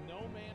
No, man.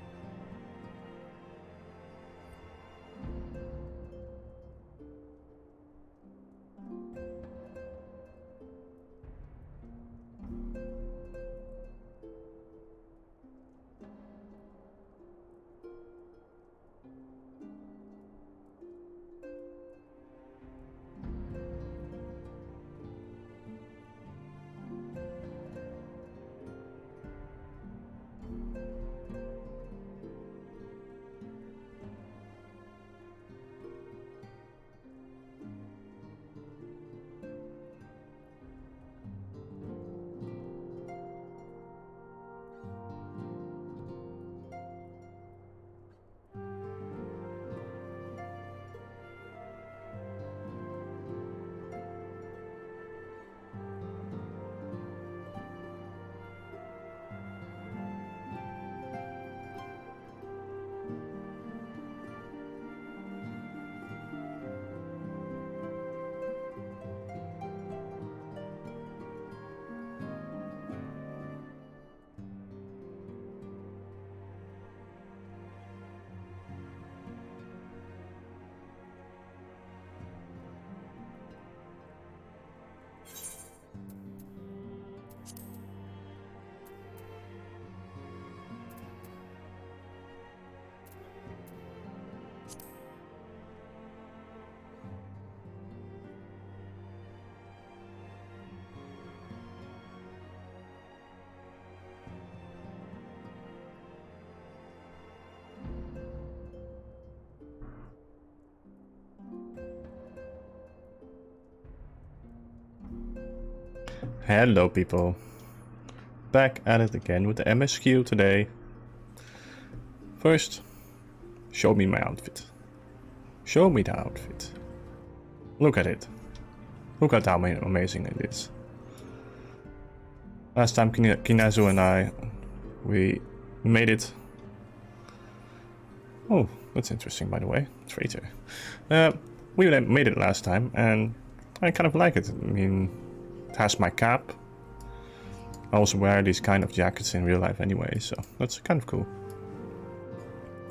Hello people, back at it again with the MSQ today. First, show me my outfit. Show me the outfit. Look at it. Look at how amazing it is. Last time Kinazu and I, we made it. Oh, that's interesting by the way, traitor. We made it last time and I kind of like it. I mean, it has my cap. I also wear these kind of jackets in real life anyway, so that's kind of cool.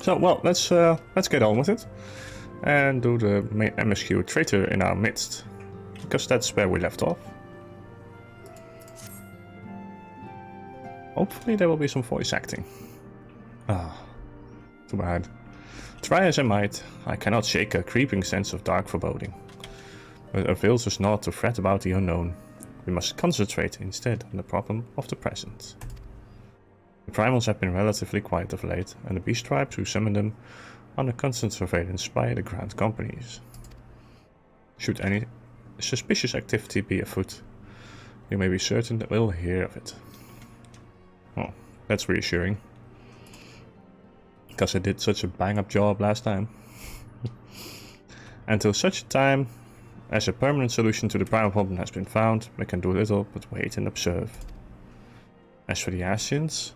So, well, let's get on with it and do the main MSQ traitor in our midst, because that's where we left off. Hopefully there will be some voice acting. Ah, too bad. Try as I might, I cannot shake a creeping sense of dark foreboding. But it avails us not to fret about the unknown. We must concentrate instead on the problem of the present. The primals have been relatively quiet of late, and the beast tribes who summon them are under constant surveillance by the Grand Companies. Should any suspicious activity be afoot, you may be certain that we'll hear of it. Oh, that's reassuring. Because I did such a bang-up job last time. Until such a time as a permanent solution to the primal problem has been found, we can do little but wait and observe. As for the Asians,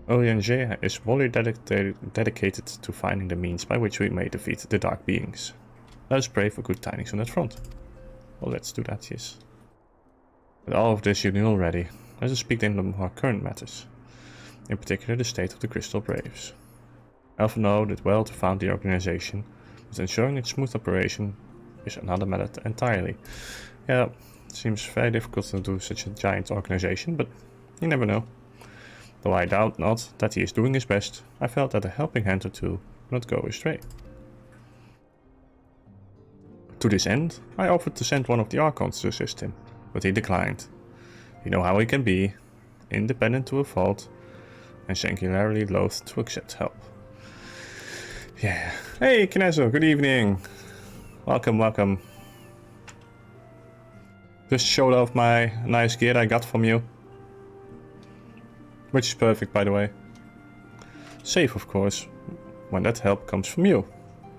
Olianger is wholly dedicated to finding the means by which we may defeat the Dark Beings. Let us pray for good tidings on that front. Well, let's do that, yes. But all of this you knew already. Let us speak then of more current matters, in particular the state of the Crystal Braves. Alphano did well to found the organization, but ensuring its smooth operation is another matter entirely. Yeah, it seems very difficult to do such a giant organization, but you never know. Though I doubt not that he is doing his best, I felt that a helping hand or two would not go astray. To this end, I offered to send one of the Archons to assist him, but he declined. You know how he can be, independent to a fault, and singularly loath to accept help. Yeah. Hey, Kinezo, good evening. Welcome, welcome. Just showed off my nice gear I got from you. Which is perfect, by the way. Safe, of course, when that help comes from you.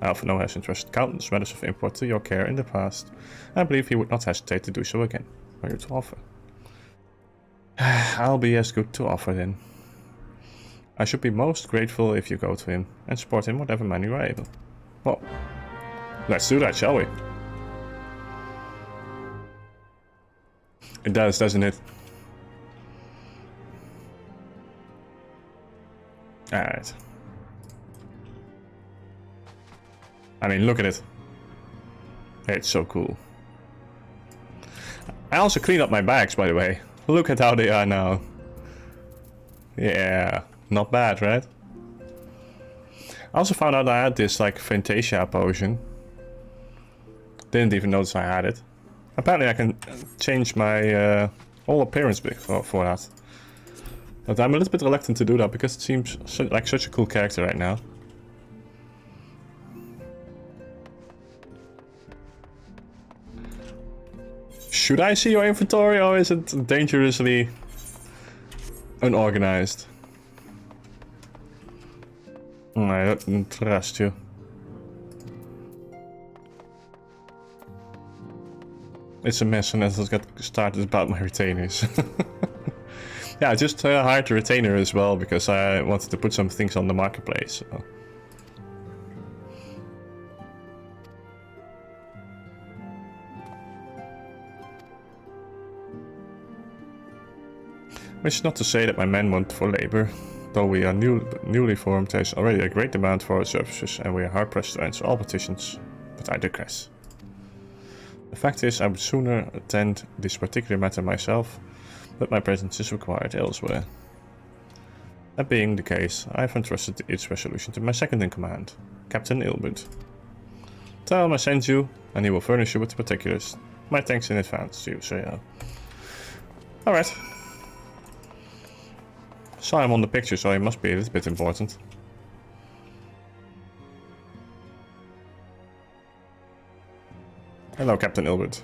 Alphino has entrusted countless matters of import to your care in the past. I believe he would not hesitate to do so again, were you to offer. I'll be as good to offer then. I should be most grateful if you go to him and support him whatever manner you are able. Well, let's do that, shall we? It does, doesn't it? Alright. I mean, look at it. It's so cool. I also cleaned up my bags, by the way. Look at how they are now. Yeah, not bad, right? I also found out I had this, like, Fantasia potion. Didn't even notice I had it. Apparently I can change my whole appearance for that. But I'm a little bit reluctant to do that because it seems like such a cool character right now. Should I see your inventory or is it dangerously unorganized? I don't trust you. It's a mess and let's get started about my retainers. Yeah, I just hired a retainer as well because I wanted to put some things on the marketplace. So. Which is not to say that my men want for labor. Though we are newly formed, there is already a great demand for our services and we are hard pressed to answer all petitions. But I digress. The fact is, I would sooner attend this particular matter myself, but my presence is required elsewhere. That being the case, I have entrusted its resolution to my second in command, Captain Ilberd. Tell him I sent you, and he will furnish you with the particulars. My thanks in advance to you, Serero. Alright. Saw him on the picture, so he must be a little bit important. Hello, Captain Ilberd.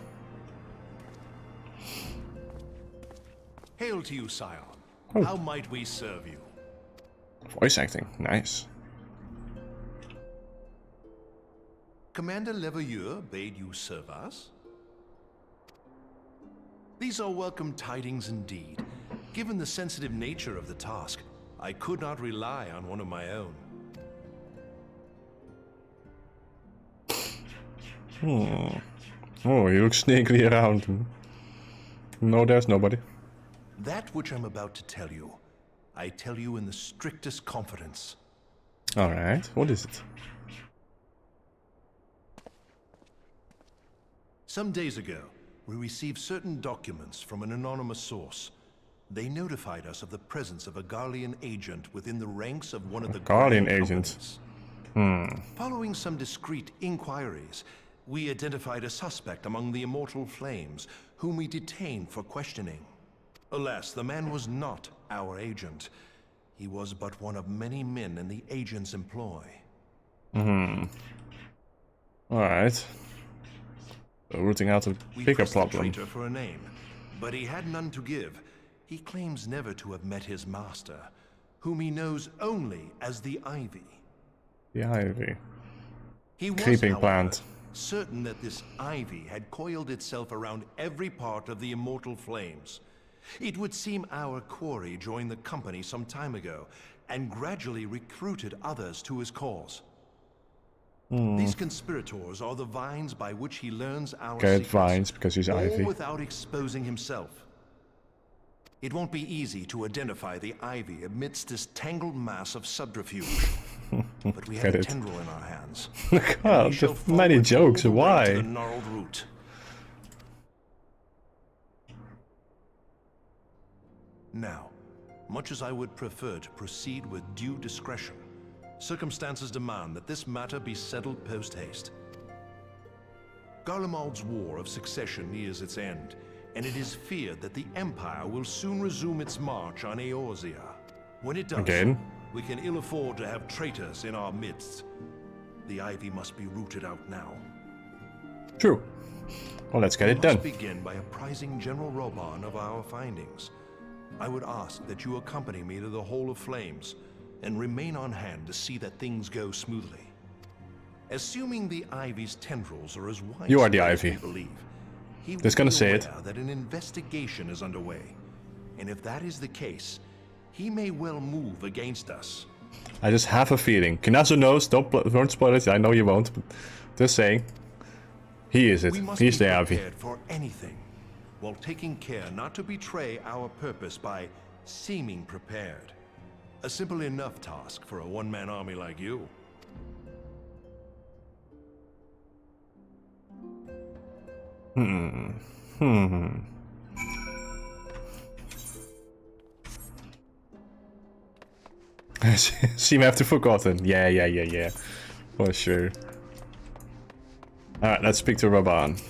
Hail to you, Scion. Oh. How might we serve you? Voice acting, nice. Commander Leveilleur bade you serve us? These are welcome tidings indeed. Given the sensitive nature of the task, I could not rely on one of my own. Oh, you look sneakily around. No, there's nobody. That which I'm about to tell you, I tell you in the strictest confidence. Alright, what is it? Some days ago, we received certain documents from an anonymous source. They notified us of the presence of a Garlean agent within the ranks of one of the Garlean agents. Following some discreet inquiries, we identified a suspect among the Immortal Flames, whom we detained for questioning. Alas, the man was not our agent. He was but one of many men in the agent's employ. Alright. Rooting out a bigger problem. We pressed the traitor for a name, but he had none to give. He claims never to have met his master, whom he knows only as the Ivy. The Ivy. He was, Creeping however, plant. certain that this Ivy had coiled itself around every part of the Immortal Flames. It would seem our quarry joined the company some time ago, and gradually recruited others to his cause. These conspirators are the vines by which he learns our secrets, vines because he's all Ivy. without exposing himself. It won't be easy to identify the Ivy amidst this tangled mass of subterfuge. But we have a tendril in our hands. God, the many jokes, why? The gnarled root. Now, much as I would prefer to proceed with due discretion, circumstances demand that this matter be settled post-haste. Garlemald's War of Succession nears its end, and it is feared that the Empire will soon resume its march on Eorzea. When it does, Again? we can ill afford to have traitors in our midst. The ivy must be rooted out now. True. Well, let's get it We done. must begin by apprising General Roban of our findings. I would ask that you accompany me to the Hall of Flames and remain on hand to see that things go smoothly. Assuming the Ivy's tendrils are as wide You are the as we Ivy. believe, he Just will gonna be say it. aware that an investigation is underway. And if that is the case, he may well move against us. I just have a feeling. Kinazo knows. Don't spoil it. I know you won't. But just saying. He is it. We must He's be the Ivy. prepared for anything, while taking care not to betray our purpose by seeming prepared. A simple enough task for a one-man army like you. Seem to have forgotten. Yeah. For sure. Alright, let's speak to Raban.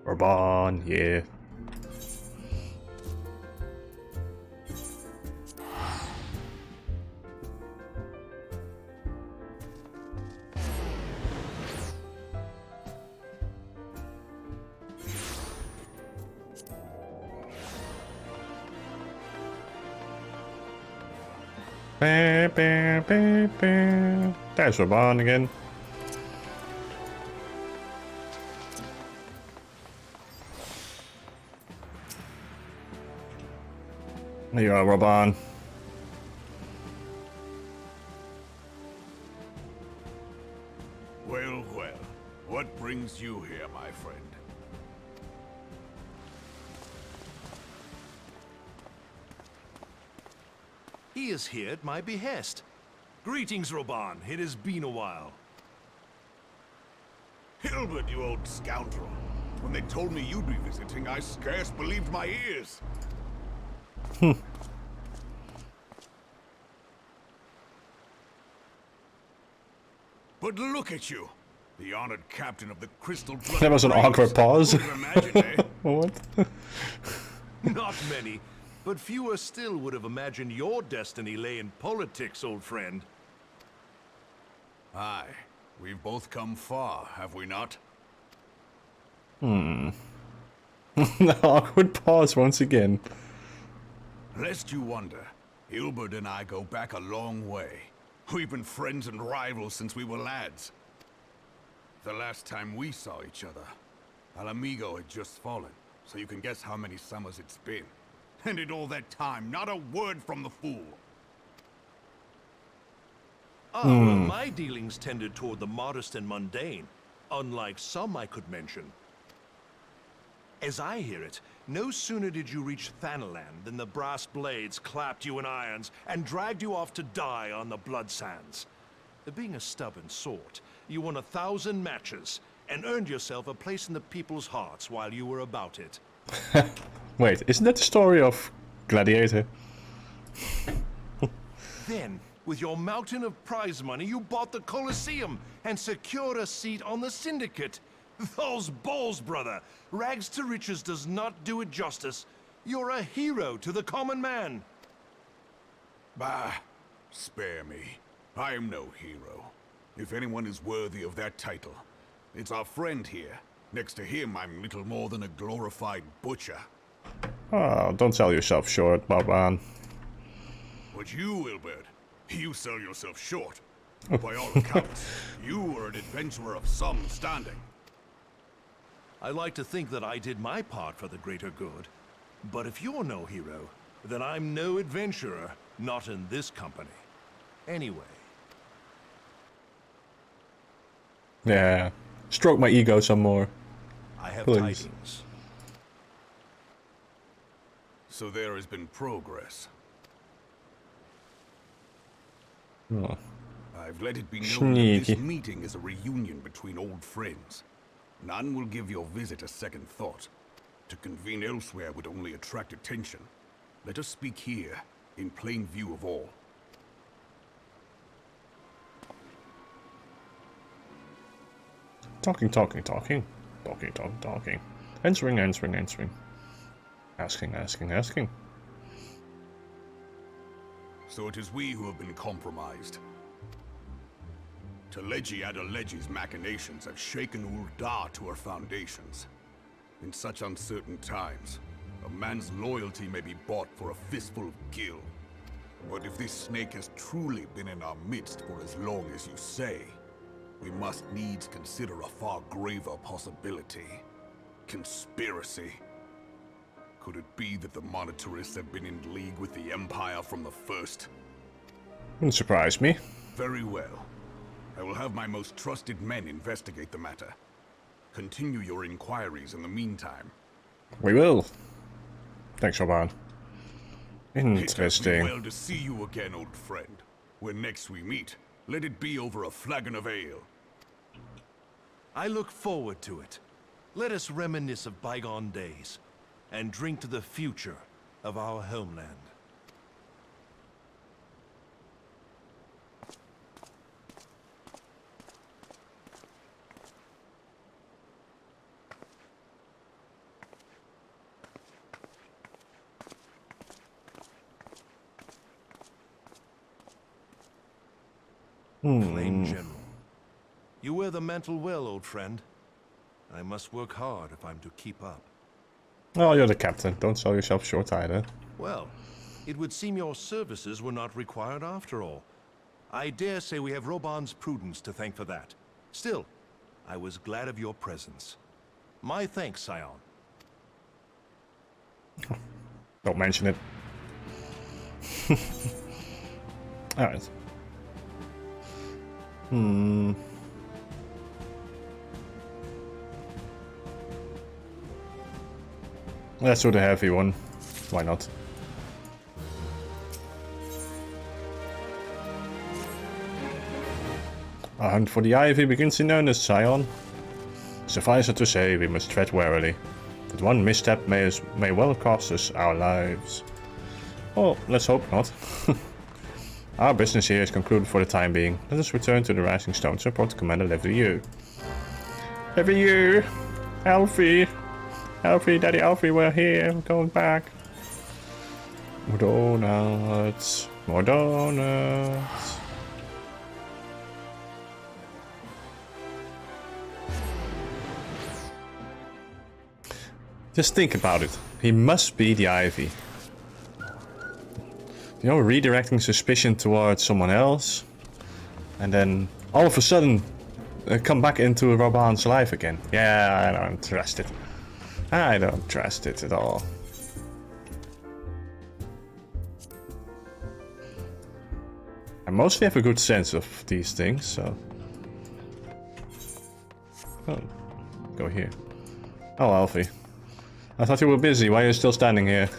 Raban, yeah. There's Raban again. There you are, Raban. Well, what brings you here, my friend? He is here at my behest. Greetings, Roban. It has been a while. Ilberd, you old scoundrel. When they told me you'd be visiting, I scarce believed my ears. But look at you. The honored captain of the Crystal Blood. That was an awkward pause. Who would have imagined, eh? What? Not many, but fewer still would have imagined your destiny lay in politics, old friend. Aye. We've both come far, have we not? The awkward pause once again. Lest you wonder, Ilberd and I go back a long way. We've been friends and rivals since we were lads. The last time we saw each other, Alamigo had just fallen, so you can guess how many summers it's been. And in all that time, not a word from the fool. Ah, well, my dealings tended toward the modest and mundane, unlike some I could mention. As I hear it, no sooner did you reach Thanalan than the brass blades clapped you in irons and dragged you off to die on the blood sands. Being a stubborn sort, you won 1,000 matches and earned yourself a place in the people's hearts while you were about it. Wait, isn't that the story of Gladiator? Then, with your mountain of prize money, you bought the Colosseum and secured a seat on the Syndicate. Those balls, brother! Rags to riches does not do it justice. You're a hero to the common man. Bah, spare me. I am no hero. If anyone is worthy of that title, it's our friend here. Next to him, I'm little more than a glorified butcher. Oh, don't sell yourself short, Raban. But you, Ilberd, you sell yourself short. By all accounts, you are an adventurer of some standing. I like to think that I did my part for the greater good. But if you're no hero, then I'm no adventurer, not in this company. Anyway. Yeah. Stroke my ego some more. I have Please. tidings. So there has been progress. Oh. I've let it be known that this Sneaky. meeting is a reunion between old friends. None will give your visit a second thought. To convene elsewhere would only attract attention. Let us speak here, in plain view of all. Talking. Answering. Asking. So it is we who have been compromised. Teleji Adeleji's machinations have shaken Ul'dah to her foundations. In such uncertain times, a man's loyalty may be bought for a fistful of gil. But if this snake has truly been in our midst for as long as you say, we must needs consider a far graver possibility. Conspiracy. Could it be that the monetarists have been in league with the Empire from the first? Wouldn't surprise me. Very well. I will have my most trusted men investigate the matter. Continue your inquiries in the meantime. We will. Thanks, Roban. It has Interesting. been well to see you again, old friend. When next we meet, let it be over a flagon of ale. I look forward to it. Let us reminisce of bygone days, and drink to the future of our homeland. Flame General. You wear the mantle well, old friend. I must work hard if I'm to keep up. Oh, you're the captain. Don't sell yourself short either. Well, it would seem your services were not required after all. I dare say we have Roban's prudence to thank for that. Still, I was glad of your presence. My thanks, Scion. Don't mention it. Alright. Let's do the heavy one. Why not? Our hunt for the ivy begins in earnest, Scion. Suffice it to say, we must tread warily. But one misstep may well cost us our lives. Well, let's hope not. Our business here is concluded for the time being. Let us return to the Rising Stones and report to Commander Leverrieux. Leverrieux! Alfie! Alfie, Daddy Alfie, we're here. We're going back. More donuts. More donuts. Just think about it. He must be the Ivy. You know, redirecting suspicion towards someone else. And then all of a sudden come back into Roban's life again. Yeah, I don't trust it. I don't trust it at all. I mostly have a good sense of these things, so... Oh, go here. Oh, Alfie. I thought you were busy. Why are you still standing here?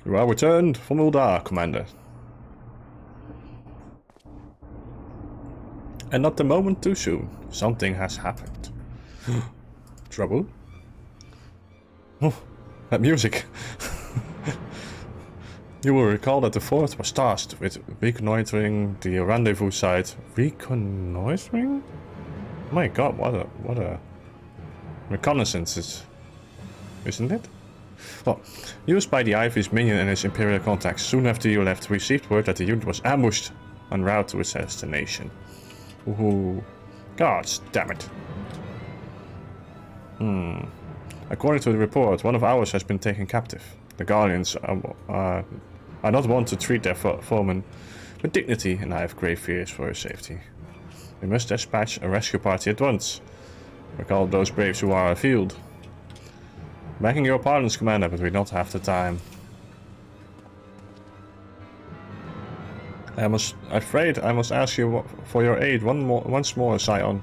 You are returned from Ul'dah, Commander. And not a moment too soon. Something has happened. Trouble? Oh, that music. You will recall that the fort was tasked with reconnoitering the rendezvous site. Reconnoitering? My god, what a reconnaissance isn't it? Well, used by the Ivy's minion and his Imperial contacts. Soon after you left, we received word that the unit was ambushed en route to its destination. Ooh, gods damn it. According to the report, one of ours has been taken captive. The Guardians are not one to treat their foemen with dignity, and I have grave fears for her safety. We must dispatch a rescue party at once. Recall those braves who are afield. Begging your pardons, Commander, but we don't have the time. I'm afraid I must ask you for your aid once more, Scion.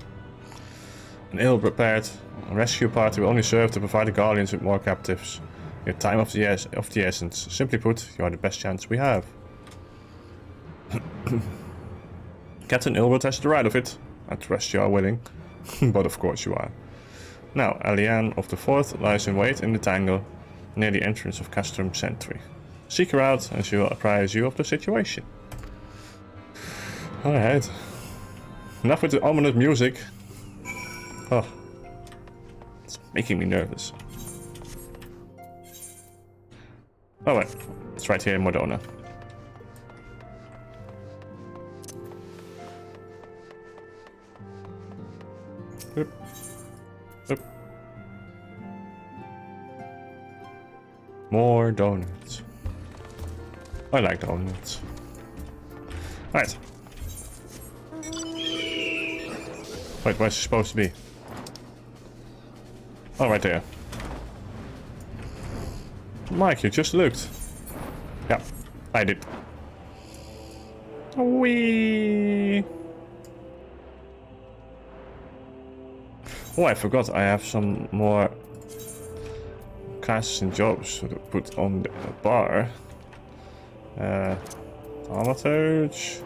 An ill-prepared rescue party will only serve to provide the Guardians with more captives. Your time of the essence. Simply put, you are the best chance we have. Captain Ilberd has the right of it. I trust you are willing. But of course you are. Now, Eliane of the Fourth lies in wait in the tangle, near the entrance of Custom Sentry. Seek her out, and she will apprise you of the situation. Alright. Enough with the ominous music. Oh. It's making me nervous. Oh wait, it's right here in Modona. Oop. Oop. More donuts. I like donuts. Right. Wait, where's it supposed to be? Oh, right there. Mike, you just looked. Yeah, I did. Whee! Oh, I forgot I have some more classes and jobs to put on the bar. Thaumaturge.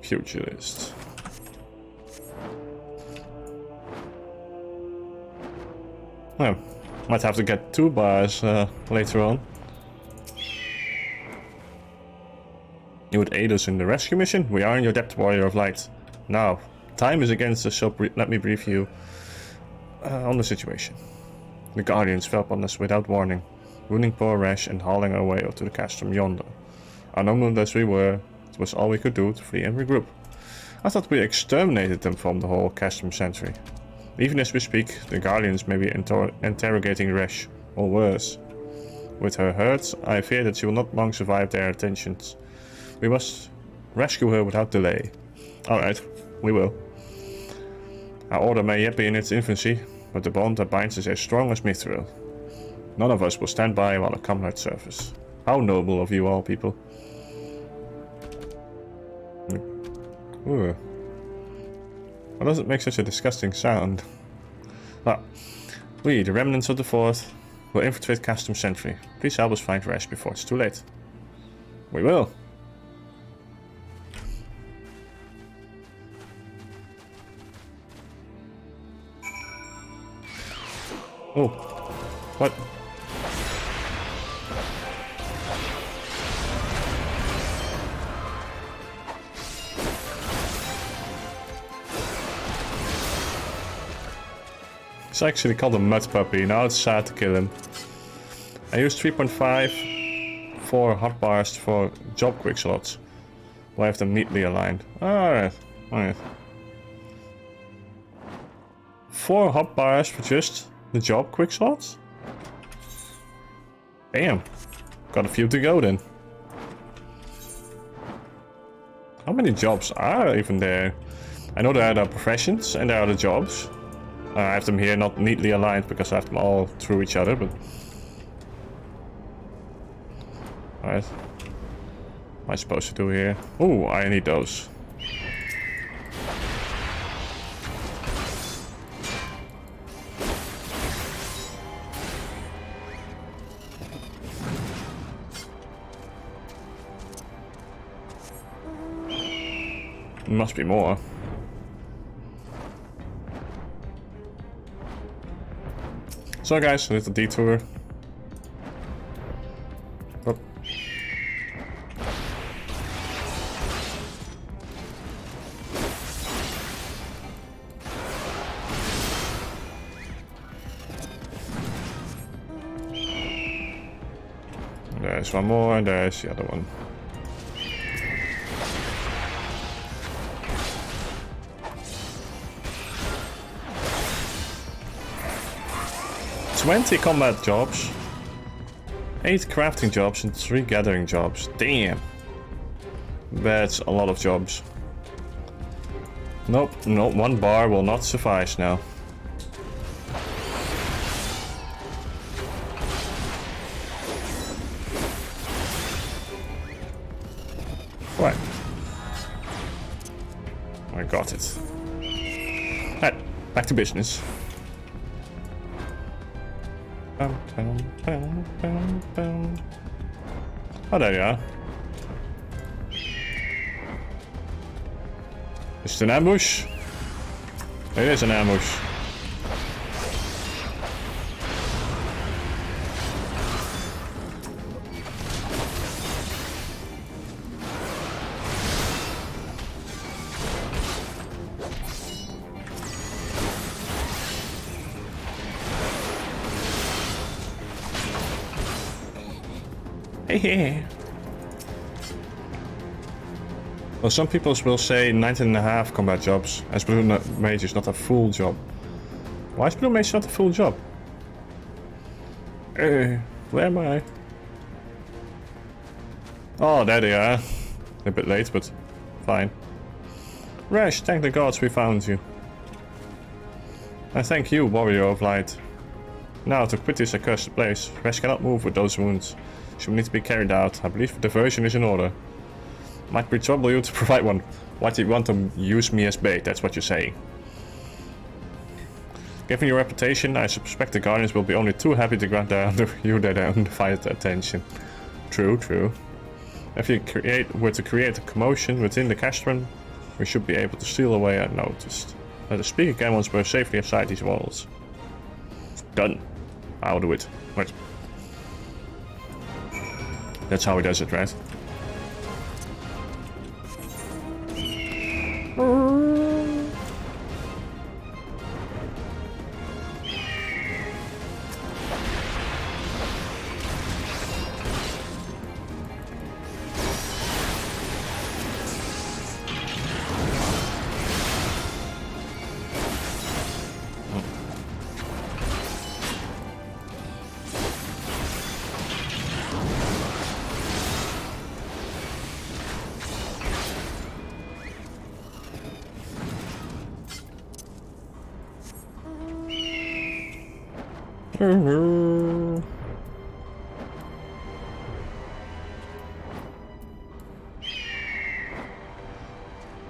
Pugilist. Well, might have to get 2 bars later on. You would aid us in the rescue mission? We are in your depth, Warrior of Light. Now, time is against us, so let me brief you on the situation. The Guardians fell upon us without warning, wounding poor Rash and hauling our way up to the castrum yonder. Unarmed as we were, it was all we could do to flee and regroup. I thought we exterminated them from the whole castrum sentry. Even as we speak, the Guardians may be interrogating Rash, or worse. With her hurt, I fear that she will not long survive their attentions. We must rescue her without delay. Alright, we will. Our order may yet be in its infancy, but the bond that binds us is as strong as mithril. None of us will stand by while a comrade suffers. How noble of you all, people. Ooh. Why does it make such a disgusting sound? Well, we, the remnants of the Fourth, will infiltrate Custom Sentry. Please help us find Rash before it's too late. We will. Oh. What? It's actually called a mud puppy. Now it's sad to kill him. I used 3.5 for hotbars for job quick slots. We'll have them neatly aligned. Alright. Alright. 4 hotbars for just the job quick slots? Damn. Got a few to go then. How many jobs are even there? I know there are the professions and there are the jobs. I have them here not neatly aligned because I have them all through each other, but... Alright. What am I supposed to do here? Oh, I need those. Must be more. So guys, a little detour. Oh. There's one more and there's the other one. $20 combat jobs, 8 crafting jobs and 3 gathering jobs. Damn. That's a lot of jobs. Nope, no, 1 bar will not suffice now. Right. I got it. Right, back to business. Oh, there you are. Is it an ambush? It is an ambush. Hey. Well, some people will say 19.5 combat jobs, as Blue Mage is not a full job. Why is Blue Mage not a full job? Where am I? Oh, there they are. A bit late, but fine. Rash, thank the gods we found you. And thank you, warrior of light. Now, to quit this accursed place, Rash cannot move with those wounds. She will need to be carried out. I believe the diversion is in order. Might be trouble you to provide one. Why do you want to use me as bait? That's what you're saying. Given your reputation, I suspect the Guardians will be only too happy to grant you their undivided attention. True, true. If you were to create a commotion within the castrum, we should be able to steal away unnoticed. Let us speak again once we're safely inside these walls. Done. I'll do it. Wait. That's how he does it, right?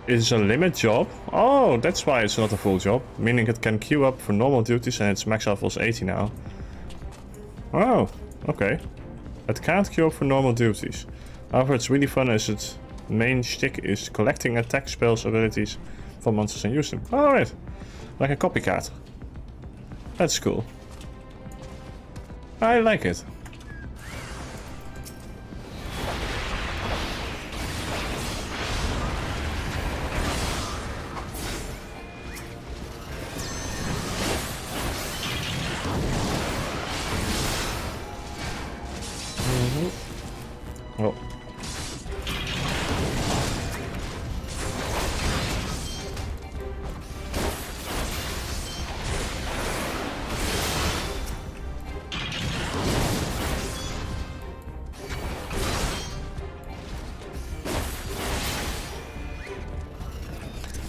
It's a limit job? Oh, that's why it's not a full job. Meaning it can queue up for normal duties and its max level is 80 now. Oh, okay. It can't queue up for normal duties. However, it's really fun as its main shtick is collecting attack spells abilities from monsters and use them. Alright. Like a copycat. That's cool. I like it. Oh.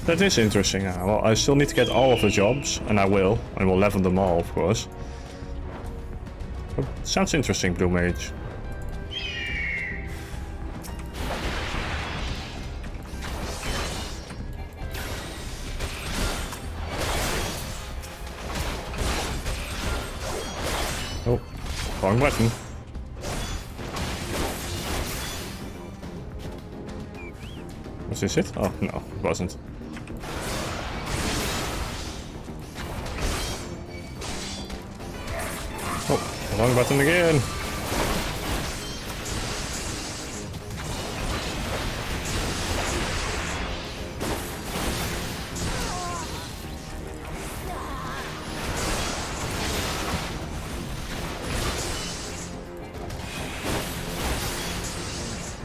That is interesting. Well, I still need to get all of the jobs, and I will level them all, of course. But sounds interesting, Blue Mage. Oh, wrong button. Was this it? Oh, no, it wasn't. Oh, wrong button again.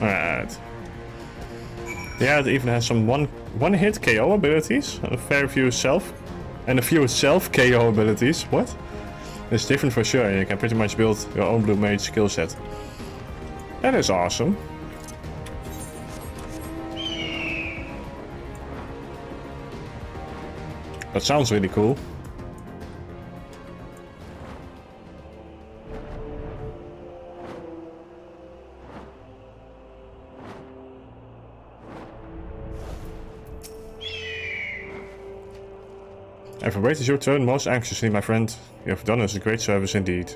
Alright. Yeah, it even has some one-hit KO abilities, a fair few self KO abilities. What? It's different for sure, and you can pretty much build your own Blue Mage skill set. That is awesome. That sounds really cool. I've awaited your turn most anxiously, my friend. You have done us a great service indeed.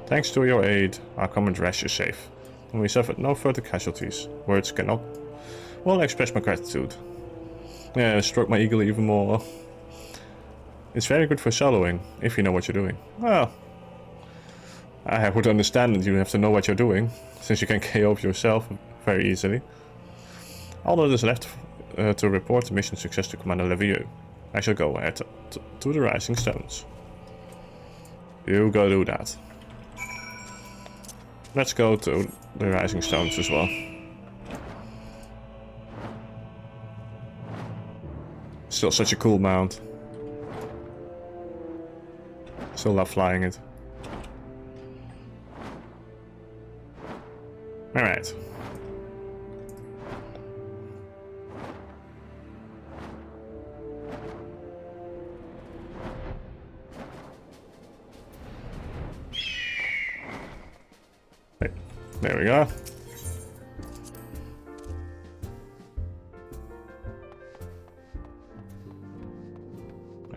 Thanks to your aid, our common Rash is safe, and we suffered no further casualties. Words cannot well express my gratitude. Yeah, stroke my eagle even more. It's very good for soloing, if you know what you're doing. Well, I would understand that you have to know what you're doing, since you can KO yourself very easily. All that is left to report the mission success to Commander Levieux. I shall go ahead to the Rising Stones. You go do that. Let's go to the Rising Stones as well. Still such a cool mount. Still love flying it. Alright. There we go.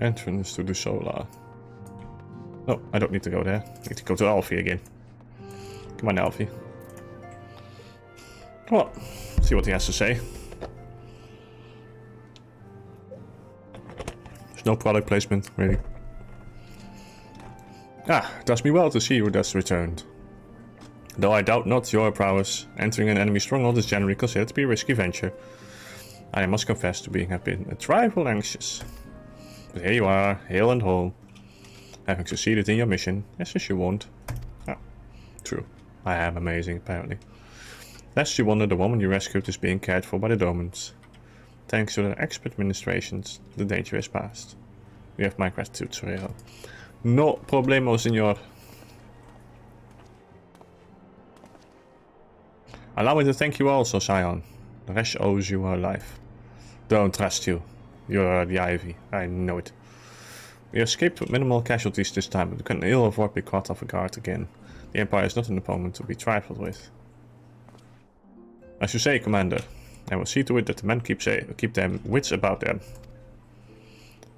Entrance to the solar. No, I don't need to go there. I need to go to Alfie again. Come on, Alfie. Well, see what he has to say. There's no product placement, really. Ah, it does me well to see you thus returned. Though I doubt not your prowess, entering an enemy stronghold is generally considered to be a risky venture. I must confess to have been a trifle anxious. But here you are, hale and whole, having succeeded in your mission, as you want. Ah, true. I am amazing, apparently. Lest you wonder, the woman you rescued is being cared for by the Domans. Thanks to their expert administrations, the danger is past. You have my gratitude, Serero. No problemo, senor. Allow me to thank you also, Scion. The rest owes you her life. Don't trust you. You're the Ivy. I know it. We escaped with minimal casualties this time, but we can ill afford be caught off guard again. The Empire is not an opponent to be trifled with. As you say, Commander, I will see to it that the men keep their wits about them.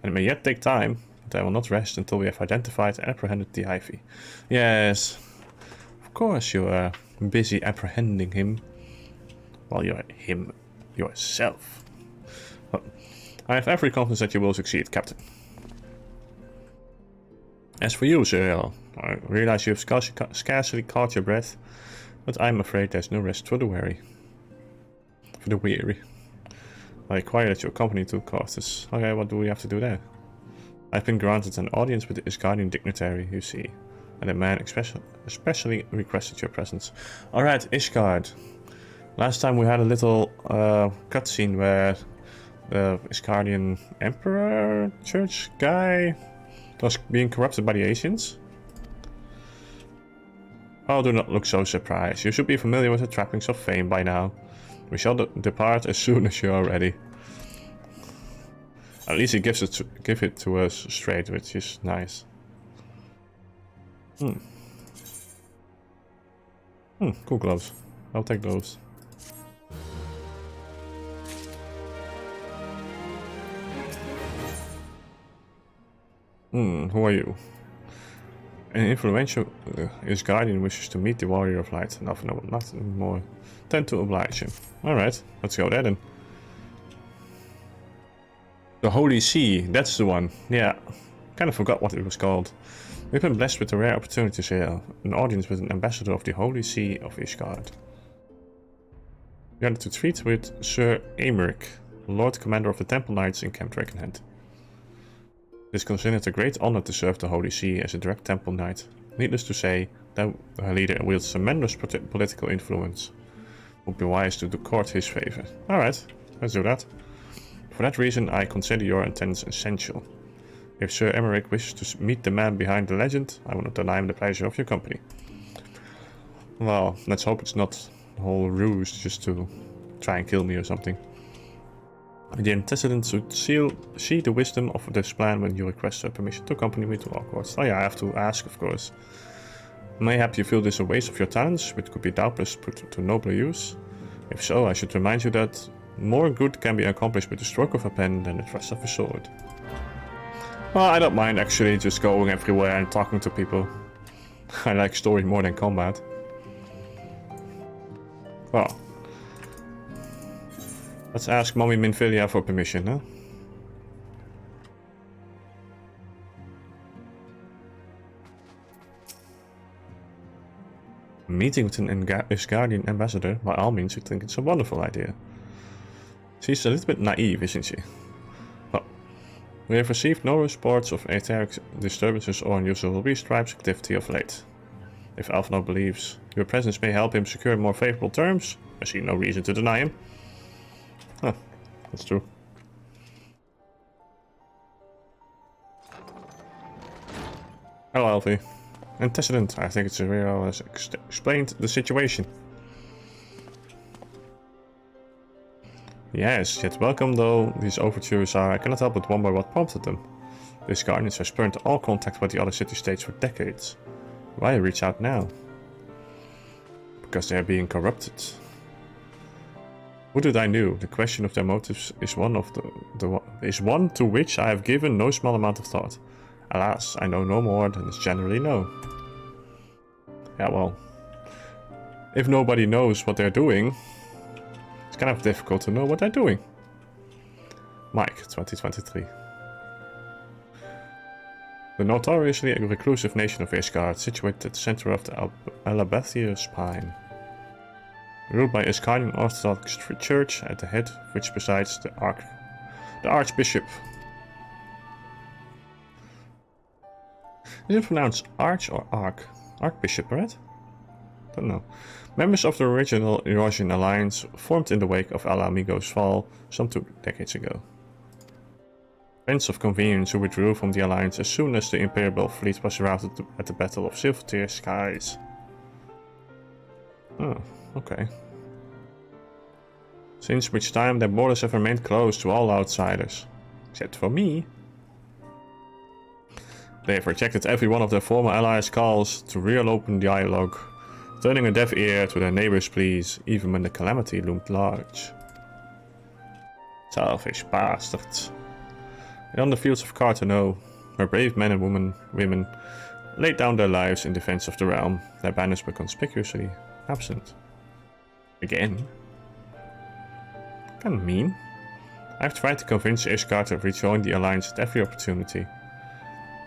And it may yet take time, but I will not rest until we have identified and apprehended the Ivy. Yes, of course you are busy apprehending him. Well, you're him yourself. Well, I have every confidence that you will succeed, Captain. As for you, Serero, I realize you have scarcely caught your breath, but I'm afraid there's no rest for the weary. I require that you accompany to Cortes. Okay, what do we have to do there? I've been granted an audience with the Isgardian dignitary, you see, and a man especially requested your presence. Alright, Ishgard. Last time we had a little cutscene where the Isgardian Emperor Church guy was being corrupted by the Asians. Oh, do not look so surprised. You should be familiar with the trappings of fame by now. We shall depart as soon as you are ready. At least he gives it to us straight, which is nice. Cool gloves. I'll take those. Who are you? An influential Isgardian wishes to meet the Warrior of Light. Nothing more than to oblige him. Alright, let's go there then. The Holy See, that's the one. Yeah, kind of forgot what it was called. We've been blessed with a rare opportunity here, an audience with an ambassador of the Holy See of Ishgard. We are to treat with Sir Aymeric, Lord Commander of the Temple Knights in Camp Drakenhead. It is considered a great honor to serve the Holy See as a direct Temple Knight. Needless to say, that her leader wields tremendous political influence. It would be wise to court his favor. Alright, let's do that. For that reason, I consider your attendance essential. If Sir Aymeric wishes to meet the man behind the legend, I will not deny him the pleasure of your company. Well, let's hope it's not the whole ruse just to try and kill me or something. The antecedents should see the wisdom of this plan when you request permission to accompany me to Hogwarts. Oh yeah, I have to ask, of course. Mayhap you feel this a waste of your talents, which could be doubtless put to nobler use? If so, I should remind you that more good can be accomplished with the stroke of a pen than the thrust of a sword. Well, I don't mind actually just going everywhere and talking to people. I like story more than combat. Well, Let's ask Mommy Minfilia for permission, huh? Meeting with an Asgardian ambassador, by all means, I think it's a wonderful idea. She's a little bit naive, isn't she? Well, we have received no reports of etheric disturbances or unusual restripes activity of late. If Alphinaud believes your presence may help him secure more favorable terms, I see no reason to deny him. Huh, that's true. Hello, Alfie. Antecedent. I think it's Serero has explained the situation. Yes, yet welcome though these overtures are, I cannot help but wonder what prompted them. These guardians have spurned all contact with the other city-states for decades. Why reach out now? Because they are being corrupted. Who did I know? The question of their motives is one to which I have given no small amount of thought. Alas, I know no more than is generally known. Yeah, well, if nobody knows what they're doing, it's kind of difficult to know what they're doing. Mike, 2023. The notoriously reclusive nation of Ishgard, situated at the center of the Alabathia Spine. Ruled by Asgardian Orthodox Church, at the head of which presides the Archbishop. Is it pronounced Arch or Arch? Archbishop, right? Don't know. Members of the original Eurasian Alliance formed in the wake of Ala Amigo's fall some 2 decades ago. Friends of convenience who withdrew from the Alliance as soon as the Imperial fleet was routed at the Battle of Silvertear Skies. Oh, okay. Since which time their borders have remained closed to all outsiders. Except for me. They have rejected every one of their former allies' calls to reopen dialogue, turning a deaf ear to their neighbors' pleas, even when the calamity loomed large. Selfish bastards. And on the fields of Cartano, where brave men and women laid down their lives in defense of the realm, their banners were conspicuously absent. Again? Kinda mean. I've tried to convince Ishgard to rejoin the Alliance at every opportunity.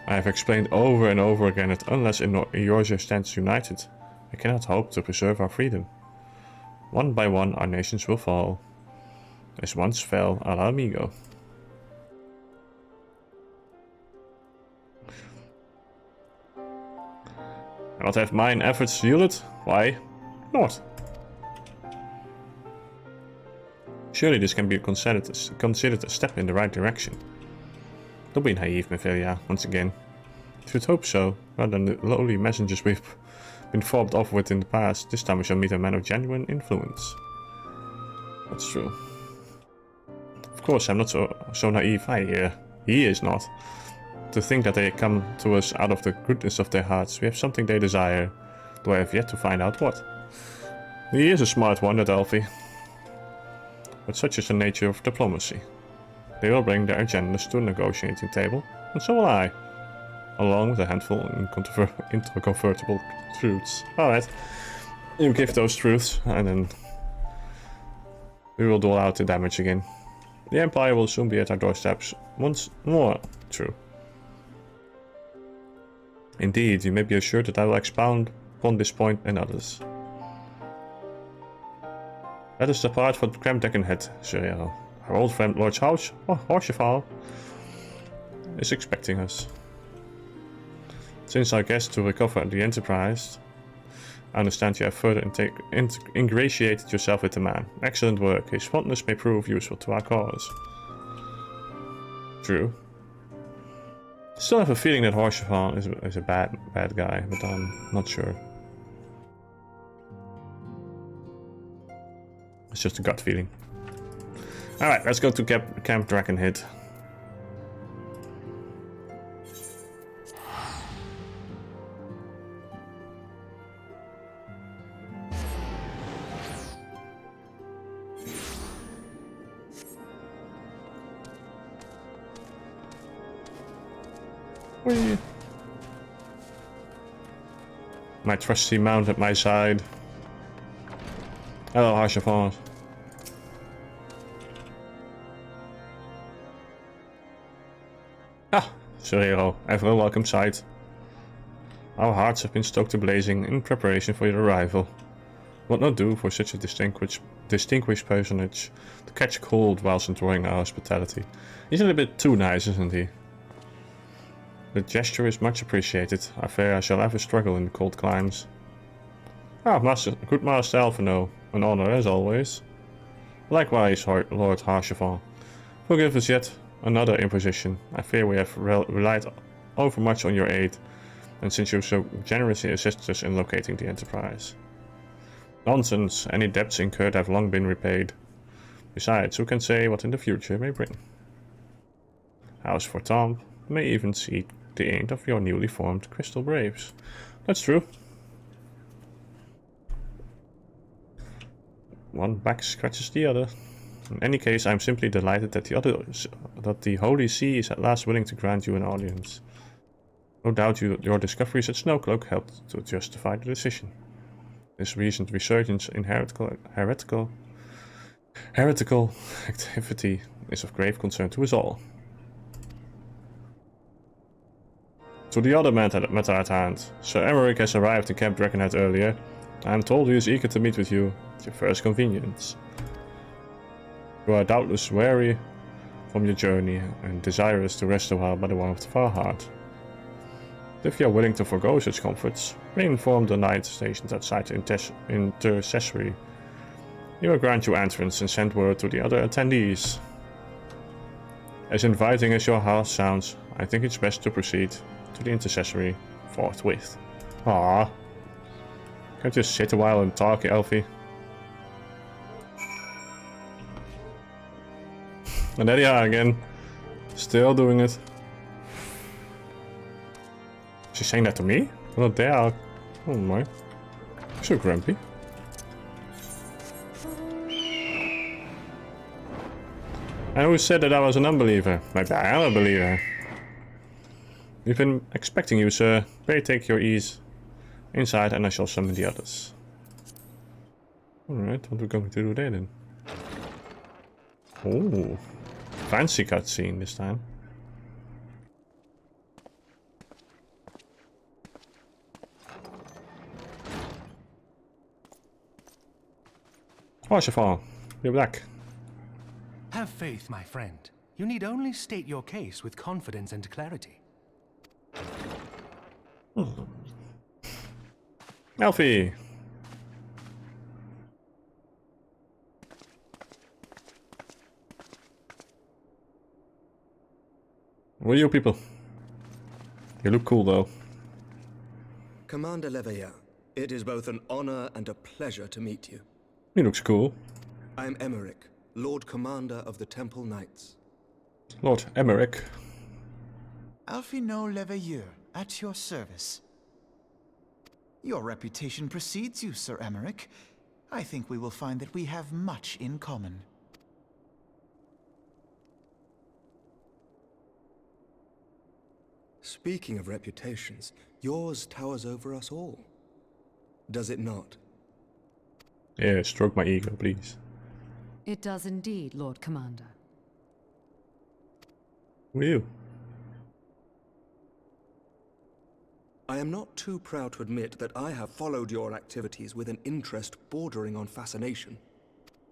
I have explained over and over again that unless Eorzea stands united, I cannot hope to preserve our freedom. One by one our nations will fall, as once fell Ala Amigo. And what have mine efforts yielded? Why, not. Surely this can be considered a step in the right direction. Don't be naive, Minfilia, once again. If you'd hope so, rather than the lowly messengers we've been fobbed off with in the past, this time we shall meet a man of genuine influence. That's true. Of course, I'm not so naive. He is not. To think that they come to us out of the goodness of their hearts. We have something they desire, though I have yet to find out what. He is a smart one, that Elfie. But such is the nature of diplomacy. They will bring their agendas to a negotiating table, and so will I. Along with a handful of incontrovertible truths. Alright. You give those truths, and then we will dole out the damage again. The Empire will soon be at our doorsteps once more. True. Indeed, you may be assured that I will expound upon this point and others. Let us depart for Kremdeckenhead, Serero. Our old friend Lord Horsefall is expecting us. Since our guest to recover the Enterprise, I understand you have further ingratiated yourself with the man. Excellent work. His fondness may prove useful to our cause. True. Still have a feeling that Horsefall is a bad guy, but I'm not sure. It's just a gut feeling. Alright, let's go to Camp Dragonhead. Whee. My trusty mount at my side. Hello, Harshavon. Serero, ever a welcome sight. Our hearts have been stoked ablazing in preparation for your arrival. What not do for such a distinguished personage to catch cold whilst enjoying our hospitality. He's a little bit too nice, isn't he? The gesture is much appreciated. I fear I shall ever struggle in the cold climes. Ah, good Master Alphino, an honor as always. Likewise, Lord Harshavan. Forgive us yet another imposition. I fear we have relied overmuch on your aid, and since you so generously assisted us in locating the Enterprise. Nonsense, any debts incurred have long been repaid. Besides, who can say what in the future may bring? House for Tom may even see the end of your newly formed Crystal Braves. That's true. One back scratches the other. In any case, I am simply delighted that the Holy See is at last willing to grant you an audience. No doubt your discoveries at Snowcloak helped to justify the decision. This recent resurgence in heretical activity is of grave concern to us all. To the other matter at hand, Sir Emerick has arrived in Camp Dragonhead earlier. I am told he is eager to meet with you at your first convenience. You are doubtless weary from your journey and desirous to rest a while by the warmth of our heart. If you are willing to forego such comforts, we inform the knight stationed outside the intercessory. He will grant you entrance and send word to the other attendees. As inviting as your house sounds, I think it's best to proceed to the intercessory forthwith. Ah, can't you just sit a while and talk, Elfie? And there you are again, still doing it. She's saying that to me? Well, they are. Oh my, so grumpy. I always said that I was an unbeliever. Maybe I am a believer. We've been expecting you, sir. Pray take your ease inside and I shall summon the others. Alright, what are we going to do there then? Oh, fancy cutscene this time. Harshavan, you're back. Have faith, my friend. You need only state your case with confidence and clarity. Elfie! What are you people? You look cool though. Commander Leveilleur, it is both an honor and a pleasure to meet you. He looks cool. I am Emerick, Lord Commander of the Temple Knights. Lord Emerick. Alphino Leveilleur, at your service. Your reputation precedes you, Sir Emerick. I think we will find that we have much in common. Speaking of reputations, yours towers over us all. Does it not? Yeah, stroke my ego, please. It does indeed, Lord Commander. Who are you? I am not too proud to admit that I have followed your activities with an interest bordering on fascination.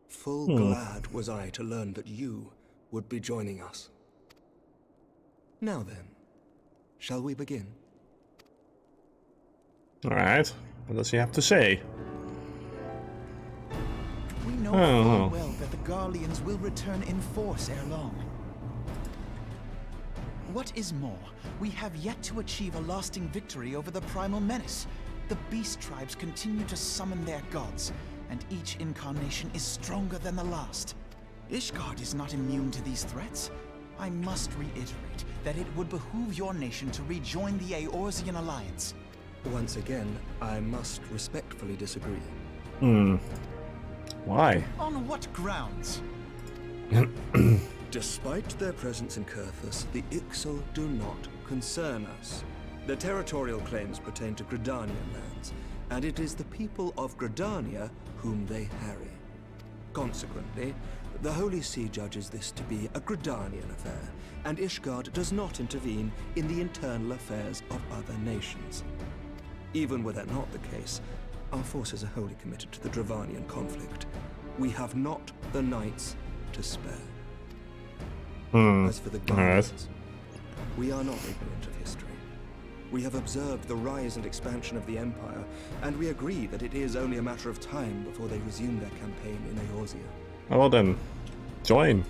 Full glad was I to learn that you would be joining us. Now then, shall we begin? Alright, what does he have to say? We know full well that the Garleans will return in force ere long. What is more, we have yet to achieve a lasting victory over the primal menace. The beast tribes continue to summon their gods, and each incarnation is stronger than the last. Ishgard is not immune to these threats. I must reiterate that it would behoove your nation to rejoin the Eorzean Alliance. Once again, I must respectfully disagree. Why? On what grounds? Despite their presence in Kurthus, the Ixal do not concern us. Their territorial claims pertain to Gridanian lands, and it is the people of Gridania whom they harry. Consequently, The Holy See judges this to be a Gridanian affair, and Ishgard does not intervene in the internal affairs of other nations. Even were that not the case, our forces are wholly committed to the Dravanian conflict. We have not the knights to spare. As for the Guardians, we are not ignorant of history. We have observed the rise and expansion of the Empire, and we agree that it is only a matter of time before they resume their campaign in Eorzea. Well then, join.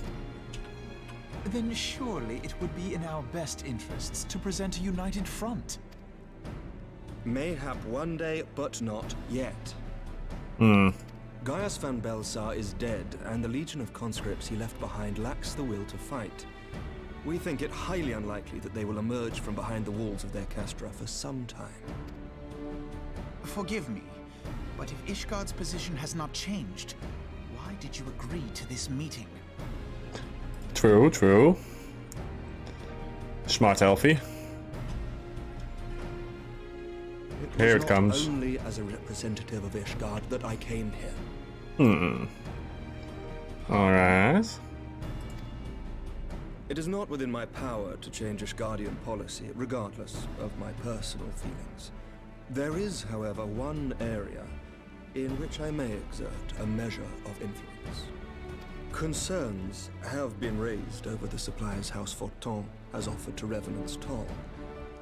Then surely it would be in our best interests to present a united front. Mayhap one day, but not yet. Gaius van Belsar is dead, and the legion of conscripts he left behind lacks the will to fight. We think it highly unlikely that they will emerge from behind the walls of their castra for some time. Forgive me, but if Ishgard's position has not changed, why did you agree to this meeting? True, true. Smart Elfie. Here it comes. Only as a representative of Ishgard that I came here. Alright. It is not within my power to change Ishgardian policy, regardless of my personal feelings. There is, however, one area in which I may exert a measure of influence. Concerns have been raised over the supplies House Fortin has offered to Revenant's Toll.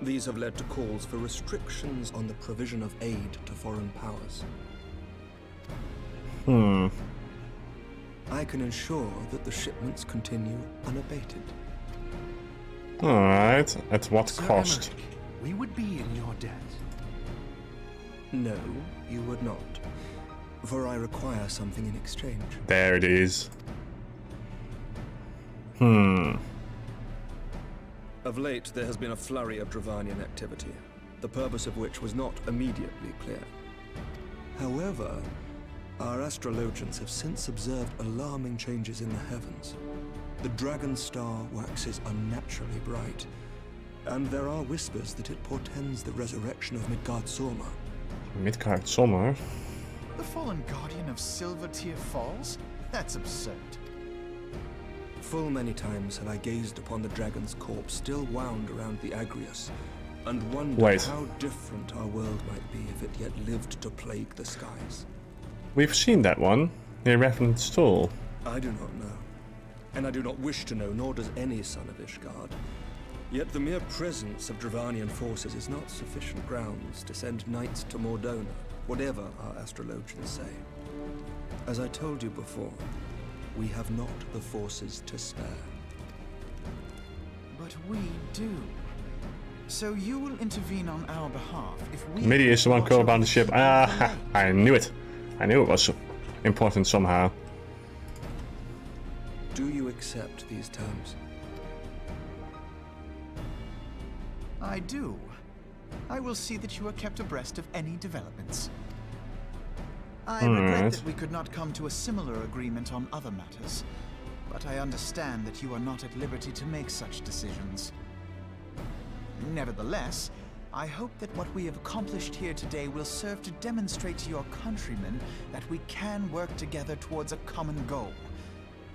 These have led to calls for restrictions on the provision of aid to foreign powers. I can ensure that the shipments continue unabated. Alright, at what Sir cost? Emmerich, we would be in your debt. No, you would not. For I require something in exchange. There it is. Of late, there has been a flurry of Dravanian activity, the purpose of which was not immediately clear. However, our astrologians have since observed alarming changes in the heavens. The dragon star waxes unnaturally bright, and there are whispers that it portends the resurrection of Midgard-Sormr. Midgard-Sormr? The fallen guardian of Silvertear Falls? That's absurd. Full many times have I gazed upon the dragon's corpse still wound around the Agrius, and wondered how different our world might be if it yet lived to plague the skies. We've seen that one, near Revenant's Toll. I do not know, and I do not wish to know, nor does any son of Ishgard. Yet the mere presence of Dravanian forces is not sufficient grounds to send knights to Mordona, whatever our astrologians say. As I told you before, we have not the forces to spare. But we do. So you will intervene on our behalf if we... Midi is the one called about the ship. Ah, I knew it. I knew it was important somehow. Do you accept these terms? I do. I will see that you are kept abreast of any developments. I regret that we could not come to a similar agreement on other matters, but I understand that you are not at liberty to make such decisions. Nevertheless, I hope that what we have accomplished here today will serve to demonstrate to your countrymen that we can work together towards a common goal.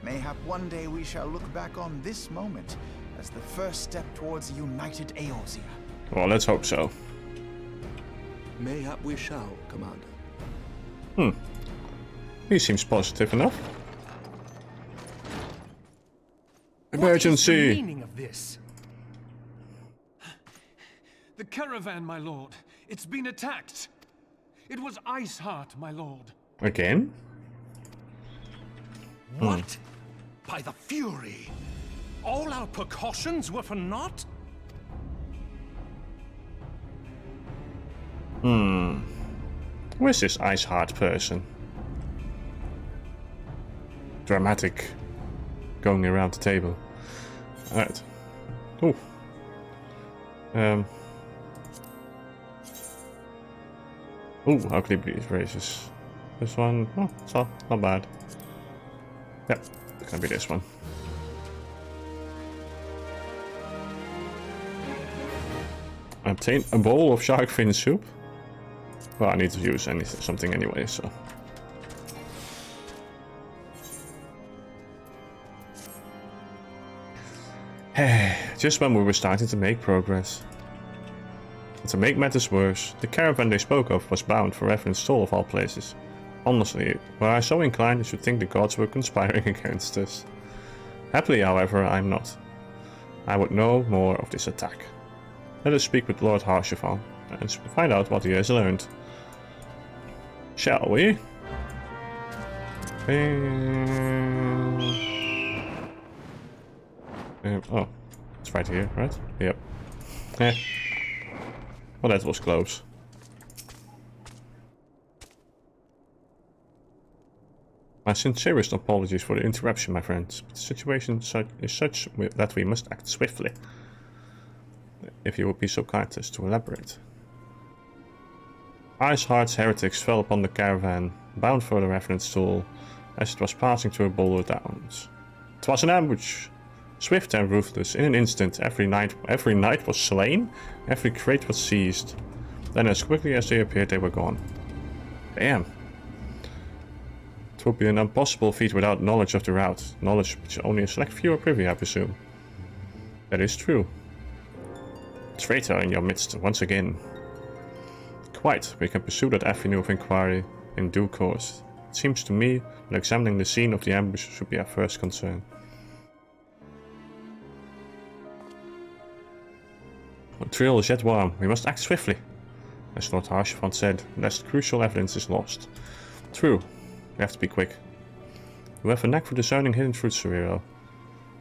Mayhap one day we shall look back on this moment as the first step towards a united Eorzea. Well, let's hope so. Mayhap we shall, Commander. He seems positive enough. What is Emergency! the meaning of this? The caravan, my lord. It's been attacked. It was Iceheart, my lord. Again? What? By the Fury! All our precautions were for naught? Where's this Iceheart person? Dramatic. Going around the table. Alright. Ooh. Ooh, how can he be these races? This one? Oh, it's not bad. Yep, it's gonna be this one. Obtain a bowl of shark fin soup. Well, I need to use something anyway, so. Just when we were starting to make progress. And to make matters worse, the caravan they spoke of was bound for Reverend Stoll of all places. Honestly, were I so inclined, I should think the gods were conspiring against us. Happily, however, I am not. I would know more of this attack. Let us speak with Lord Harshavan and find out what he has learned. Shall we? Oh, it's right here, right? Yep. Well, that was close. My sincerest apologies for the interruption, my friends, but the situation is such that we must act swiftly. If you would be so kind as to elaborate. Iceheart's heretics fell upon the caravan, bound for the Revenant Stool, as it was passing through Boulder Downs. It was an ambush. Swift and ruthless, in an instant, every knight was slain, every crate was seized. Then as quickly as they appeared, they were gone. Damn. It would be an impossible feat without knowledge of the route, knowledge which only a select few are privy, I presume. That is true. Traitor in your midst, once again. Quite, we can pursue that avenue of inquiry in due course. It seems to me that examining the scene of the ambush should be our first concern. The trail is yet warm. We must act swiftly, as Lord Harshavan said, lest crucial evidence is lost. True. We have to be quick. You have a knack for discerning hidden fruits, Serero.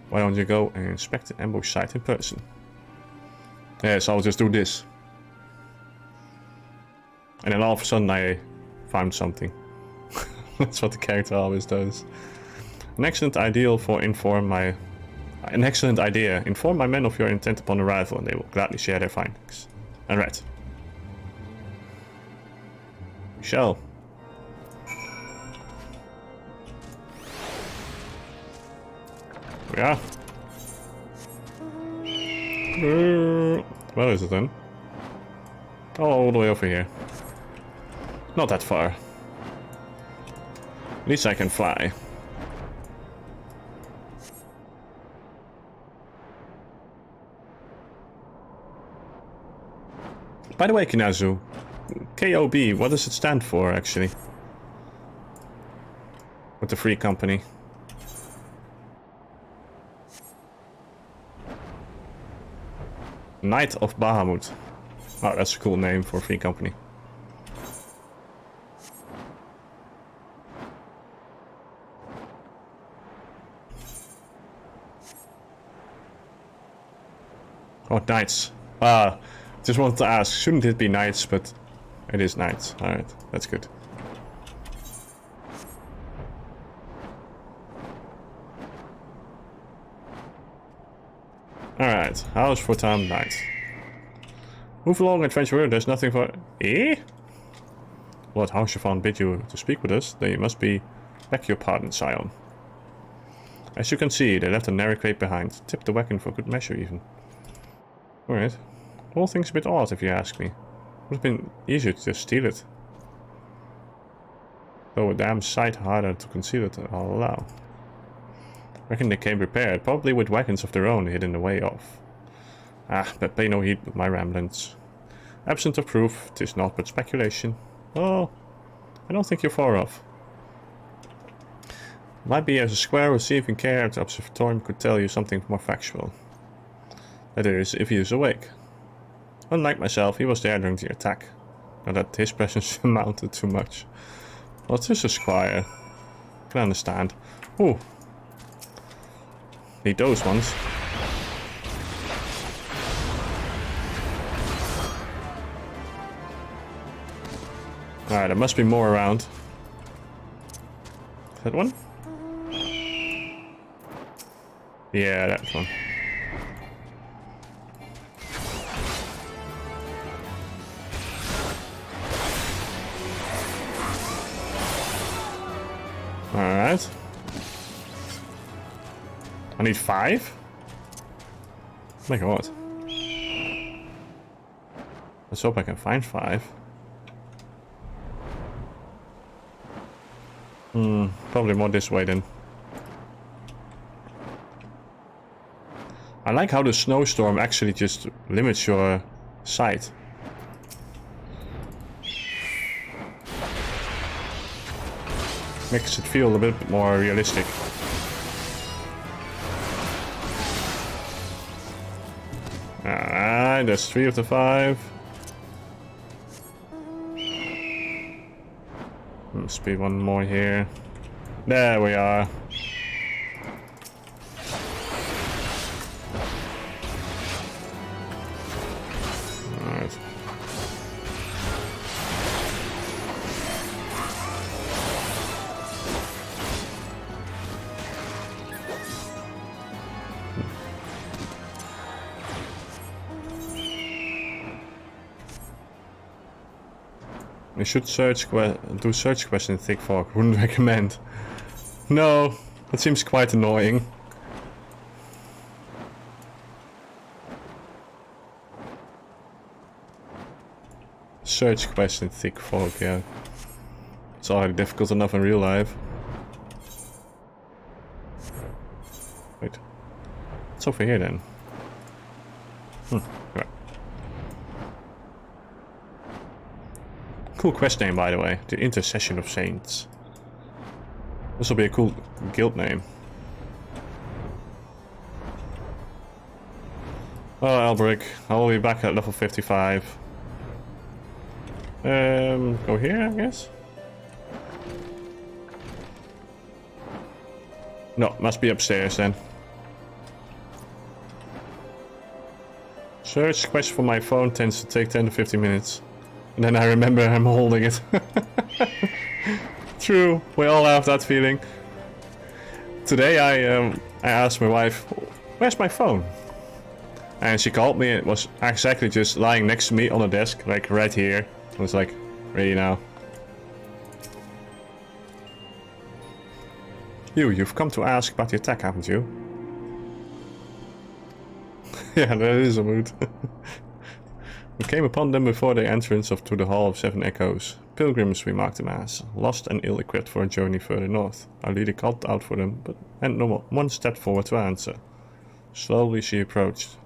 Why don't you go and inspect the ambush site in person? Yes, I'll just do this. And then all of a sudden I found something. That's what the character always does. An excellent idea. Inform my men of your intent upon arrival, and they will gladly share their findings. And right. We shall. Yeah. Where is it then? Oh, all the way over here. Not that far. At least I can fly. By the way, Kinazu, KOB, what does it stand for, actually? With the Free Company. Knight of Bahamut. Oh, that's a cool name for a Free Company. Oh, knights. Just wanted to ask, shouldn't it be knights, but it is knights. Alright, that's good. Alright, how's for time knight? Move along, adventurer, there's nothing for... Eh? Lord Harshavan bid you to speak with us, then you must be... Beg your pardon, Scion. As you can see, they left a narrow crate behind. Tipped the wagon for good measure, even. Alright. The whole thing's a bit odd, if you ask me. Would have been easier to just steal it. Though a damn sight harder to conceal it, I'll allow. Reckon they came prepared, probably with wagons of their own hidden away off. But pay no heed of my ramblings. Absent of proof, 'tis naught but speculation. Oh, I don't think you're far off. Might be as a square receiving care at the observatorium could tell you something more factual. That is, if he is awake. Unlike myself, he was there during the attack. Not that his presence amounted to much. Well, it is a squire. Can understand. Ooh. Need those ones. Alright, there must be more around. That one? Yeah, that one. Alright. I need 5? Oh my god. Let's hope I can find 5. Probably more this way then. I like how the snowstorm actually just limits your sight. Makes it feel a bit more realistic. Alright, that's 3 of the 5. Must be one more here. There we are. Alright. You should do search quests in Thick Fog. Wouldn't recommend. No, that seems quite annoying. Search quest in Thick Fog, yeah. It's already difficult enough in real life. Wait. What's over here then? Right. Cool quest name, by the way. The Intercession of Saints. This will be a cool guild name. Oh, Elbrick. I will be back at level 55. Go here, I guess? No, must be upstairs then. Search quest for my phone tends to take 10 to 15 minutes. And then I remember I'm holding it. True, we all have that feeling. Today I asked my wife, where's my phone? And she called me, it was exactly just lying next to me on the desk, like right here. I was like, ready now. You've come to ask about the attack, haven't you? Yeah, that is a mood. We came upon them before the entrance to the Hall of Seven Echoes. Pilgrims we marked them as, lost and ill-equipped for a journey further north. Our leader called out for them, but had no one step forward to answer. Slowly she approached.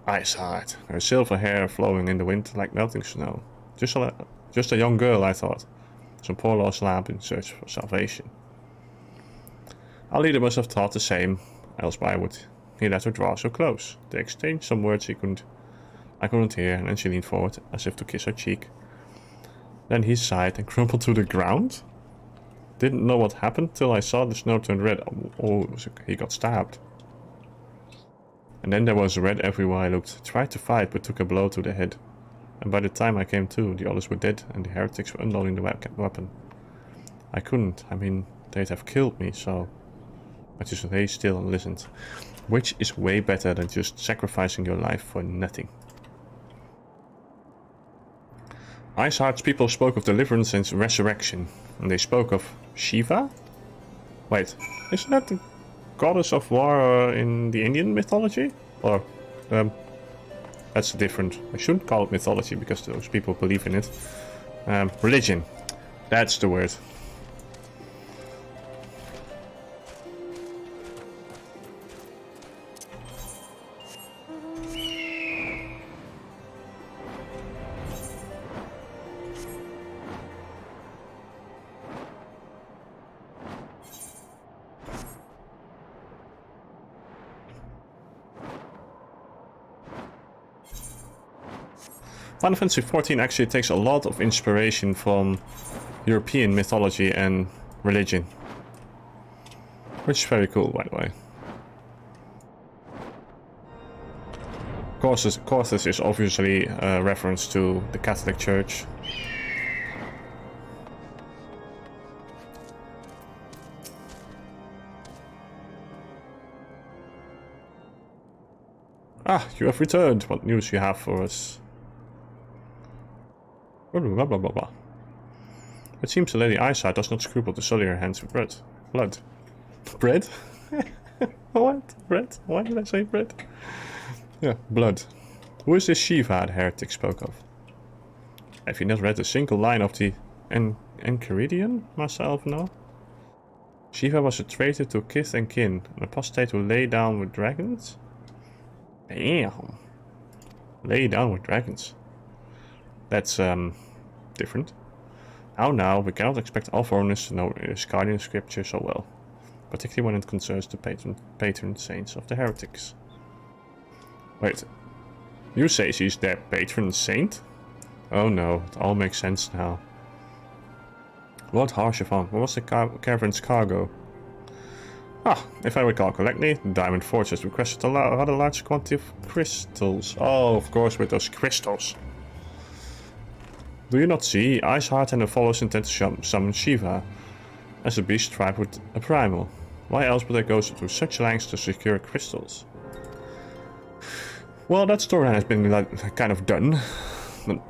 Ice hard, her silver hair flowing in the wind like melting snow. Just a young girl, I thought. Some poor lost lamb in search for salvation. Our leader must have thought the same, else why would he let her draw so close? They exchanged some words I couldn't hear, and then she leaned forward, as if to kiss her cheek. Then he sighed and crumpled to the ground. Didn't know what happened till I saw the snow turn red. Oh, he got stabbed. And then there was red everywhere I looked. Tried to fight, but took a blow to the head. And by the time I came to, the others were dead, and the heretics were unloading the weapon. I couldn't. I mean, they'd have killed me, so I just lay still and listened. Which is way better than just sacrificing your life for nothing. Iceheart's people spoke of deliverance and resurrection, and they spoke of Shiva? Wait, isn't that the goddess of war in the Indian mythology? Or, that's different. I shouldn't call it mythology because those people believe in it. Religion. That's the word. Final Fantasy XIV actually takes a lot of inspiration from European mythology and religion. Which is very cool, by the way. Corthus is obviously a reference to the Catholic Church. Ah, you have returned. What news you have for us? Blah, blah, blah, blah. It seems the Lady Iceheart does not scruple to sully her hands with blood. Bread? What? Bread? Why did I say bread? Yeah, blood. Who is this Shiva the heretic spoke of? Have you not read a single line of the Enchiridion, myself, no? Shiva was a traitor to kith and kin, an apostate who lay down with dragons? Damn. Lay down with dragons. That's, different. How now, we cannot expect all foreigners to know this guardian scripture so well. Particularly when it concerns the patron saints of the heretics. Wait. You say she's their patron saint? Oh no, it all makes sense now. Lord Harshavon, what was the caravan's cargo? Ah, if I recall correctly, the Diamond Fortress requested a rather large quantity of crystals. Oh, of course, with those crystals. Do you not see? Iceheart and the followers intend to summon Shiva as a beast tribe with a primal. Why else would they go to such lengths to secure crystals? Well, that storyline has been like, kind of done. But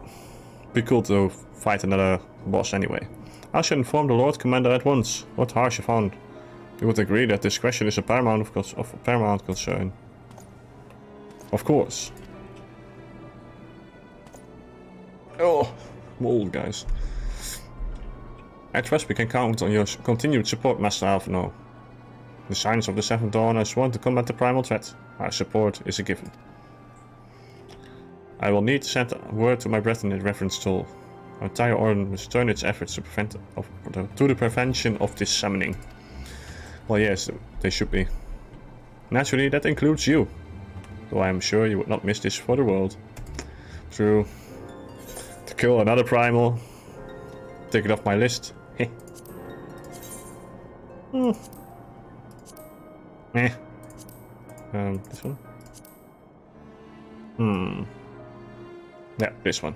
be cool to fight another boss anyway. I should inform the Lord Commander at once. What Harshavon? You would agree that discretion is a paramount concern. Of course. Oh, I'm old, guys. I trust we can count on your continued support, Master Alphino. The Science of the Seventh Dawn has sworn to combat the primal threat. Our support is a given. I will need to send a word to my brethren in reference to our entire order must turn its efforts to the prevention of this summoning. Well, yes, they should be. Naturally, that includes you. Though I am sure you would not miss this for the world. True. To kill another primal. Take it off my list. Heh. This one? Yeah, this one.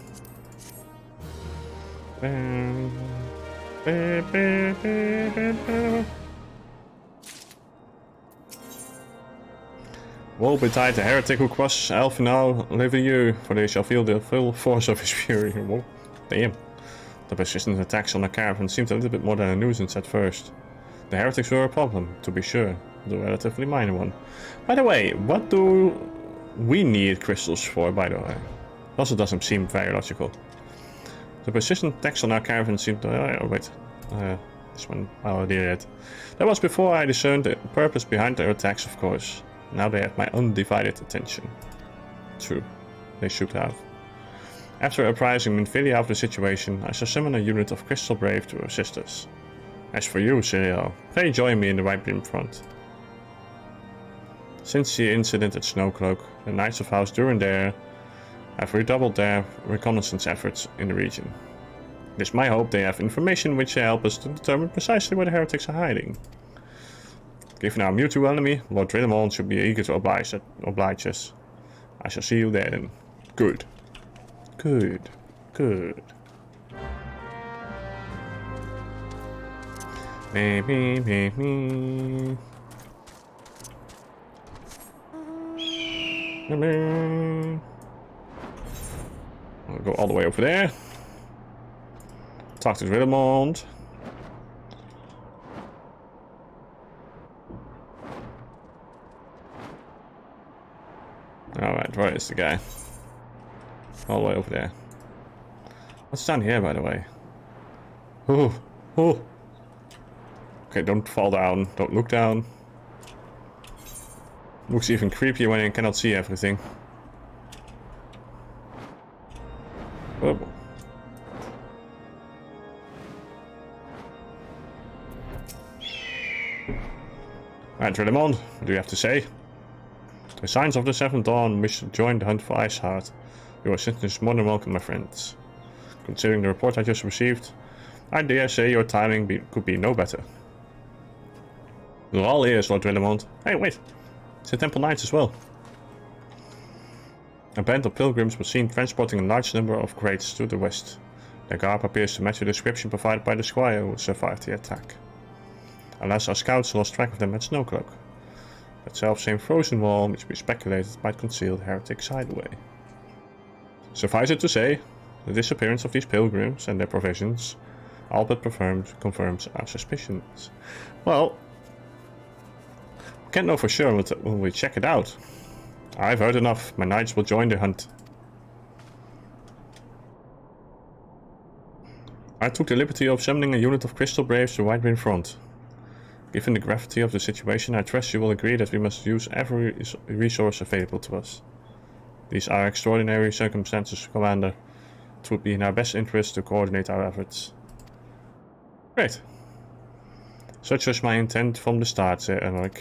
Woe betide the heretic who crosses Alphino, live you, for they shall feel the full force of his fury. Whoa, damn. The persistent attacks on the caravan seemed a little bit more than a nuisance at first. The heretics were a problem, to be sure, but a relatively minor one. By the way, what do we need crystals for, by the way? Also doesn't seem very logical. The persistent attacks on our caravan seemed to... oh wait. This one I already did. That was before I discerned the purpose behind their attacks, of course. Now they have my undivided attention. True. They should have. After apprising Minfilia of the situation, I shall summon a unit of Crystal Brave to assist us. As for you, Serero, pray join me in the right beam front. Since the incident at Snowcloak, the Knights of House Durandare have redoubled their reconnaissance efforts in the region. It is my hope they have information which will help us to determine precisely where the heretics are hiding. Given our mutual enemy, Lord Drillemon should be eager to oblige us. I shall see you there then. Good. Good. Good. Me. I'll go all the way over there. Talk to Drillemon. Alright, where is the guy? All the way over there. What's down here, by the way? Oh. Okay, don't fall down. Don't look down. Looks even creepier when you cannot see everything. Oh. Alright, Drillemon, what do you have to say? The Signs of the Seventh Dawn wish to join the hunt for Iceheart. Your assistance is more than welcome, my friends. Considering the report I just received, I dare say your timing could be no better. We're all ears, Lord Drillemon. Hey, wait! It's the Temple Knights as well. A band of pilgrims was seen transporting a large number of crates to the west. Their garb appears to match the description provided by the squire who survived the attack. Alas, our scouts lost track of them at Snowcloak. That self-same frozen wall, which we speculated might conceal the heretics' hideaway. Suffice it to say, the disappearance of these pilgrims and their provisions all but confirms our suspicions. Well, we can't know for sure when we check it out. I've heard enough. My knights will join the hunt. I took the liberty of summoning a unit of Crystal Braves to White Wind Front. Given the gravity of the situation, I trust you will agree that we must use every resource available to us. These are extraordinary circumstances, Commander. It would be in our best interest to coordinate our efforts. Great. Such was my intent from the start, Sir Enric.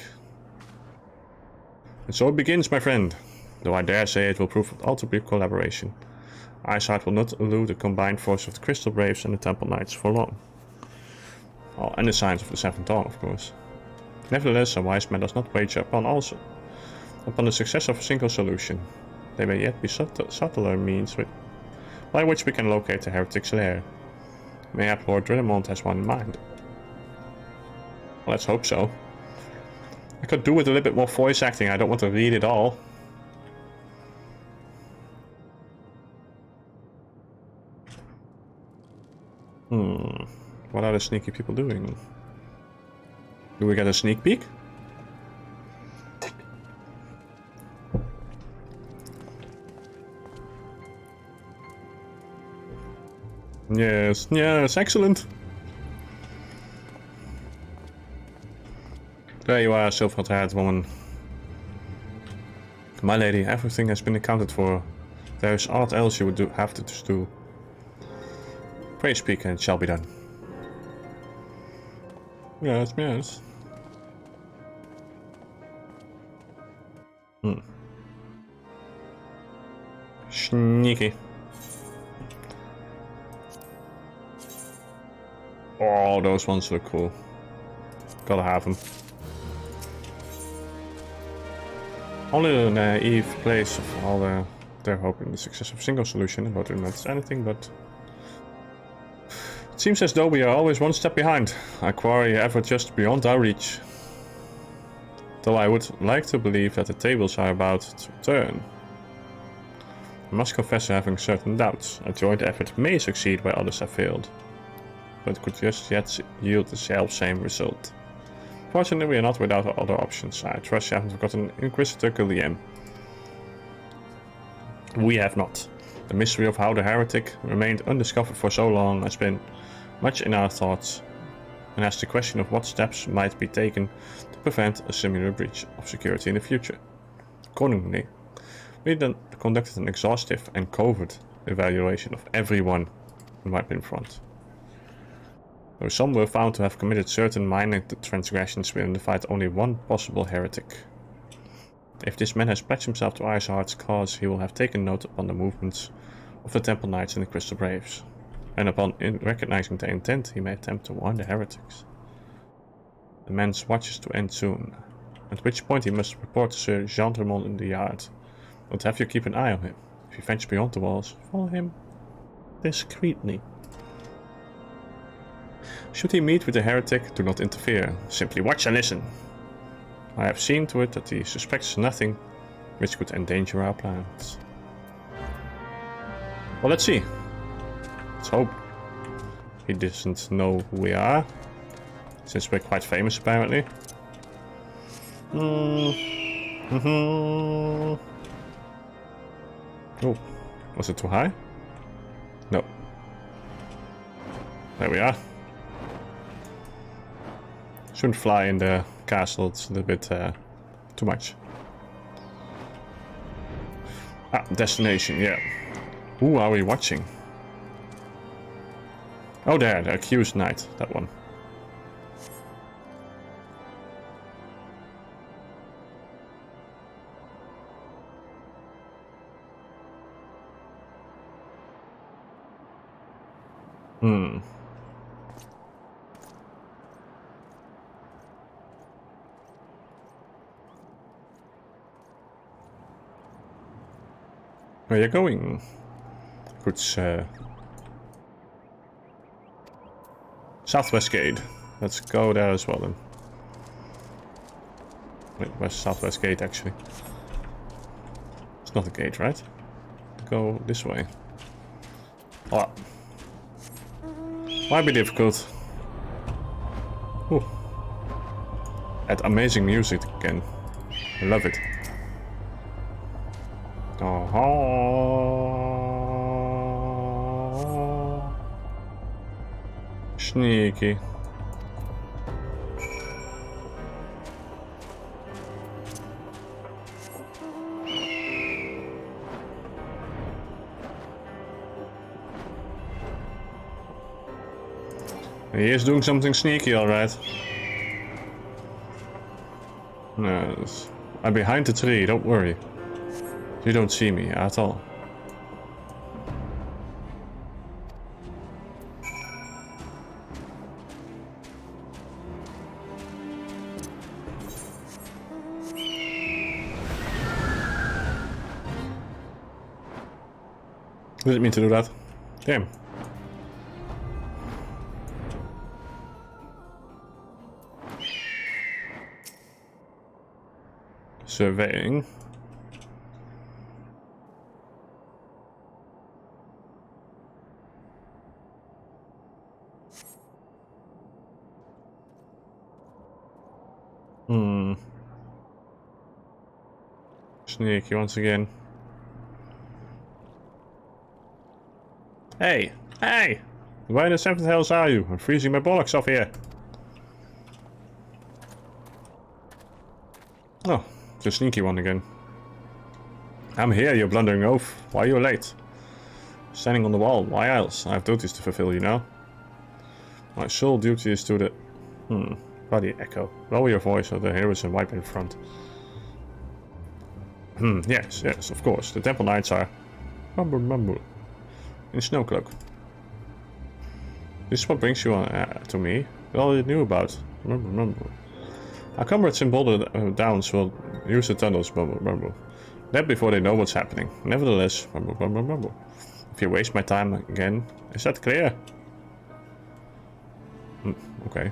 And so it begins, my friend. Though I dare say it will prove all to be collaboration. Iceheart will not elude the combined force of the Crystal Braves and the Temple Knights for long. Oh, and the signs of the Seventh Dawn, of course. Nevertheless, a wise man does not wager upon the success of a single solution. There may yet be subtler means by which we can locate the heretic's lair. Mayhap Lord Drinamond has one in mind. Well, let's hope so. I could do with a little bit more voice acting. I don't want to read it all. What are the sneaky people doing? Do we get a sneak peek? Yes, yes, excellent. There you are, silver-haired woman. My lady, everything has been accounted for. There is aught else you would have to do. Pray speak and it shall be done. Yes, yes. Sneaky. Oh, those ones look cool. Gotta have them. Only the naive place of all their hope in the success of a single solution about it not anything, but it seems as though we are always one step behind. Our quarry ever just beyond our reach. Though I would like to believe that the tables are about to turn. I must confess to having certain doubts. A joint effort may succeed where others have failed, but could just yet yield the same result. Fortunately, we are not without other options. I trust you haven't forgotten Inquisitor Guillaume. We have not. The mystery of how the heretic remained undiscovered for so long has been much in our thoughts, and as the question of what steps might be taken to prevent a similar breach of security in the future. Accordingly, we then conducted an exhaustive and covert evaluation of everyone in White Front. Though some were found to have committed certain minor transgressions, we identified only one possible heretic. If this man has pledged himself to Iceheart's cause, he will have taken note upon the movements of the Temple Knights and the Crystal Braves, and upon recognizing their intent, he may attempt to warn the heretics. The man's watch is to end soon, at which point he must report to Sir Jean-Tremont in the yard. But have you keep an eye on him. If he ventures beyond the walls, follow him discreetly. Should he meet with a heretic, do not interfere. Simply watch and listen. I have seen to it that he suspects nothing which could endanger our plans. Well, let's see. Let's hope he doesn't know who we are, since we're quite famous apparently. Oh, was it too high? No. There we are. Shouldn't fly in the castle, it's a little bit too much. Ah, destination, yeah. Who are we watching? Oh, there, the accused knight, that one. Where are you going? Good, Southwest Gate. Let's go there as well then. Wait, where's Southwest Gate actually? It's not a gate, right? Go this way. Oh. Might be difficult. Ooh. That amazing music again. I love it. Oh. Sneaky. He is doing something sneaky, alright. Yes. I'm behind the tree, don't worry. You don't see me at all. Didn't mean to do that. Damn. Surveying. Sneaky once again. Hey! Hey! Where the 7th hells are you? I'm freezing my bollocks off here. Oh, the sneaky one again. I'm here, you blundering oaf. Why are you late? Standing on the wall, why else? I have duties to fulfill, you know. My sole duty is to the... Bloody echo. Lower your voice so the heroes and wipe in front. Yes, of course. The temple knights are... Mumble. In Snowcloak. This is what brings you to me. All you knew about. Mumble. Our comrades in Boulder Downs will use the tunnels. Mumble. That before they know what's happening. Nevertheless, mumble. If you waste my time again, is that clear? Okay.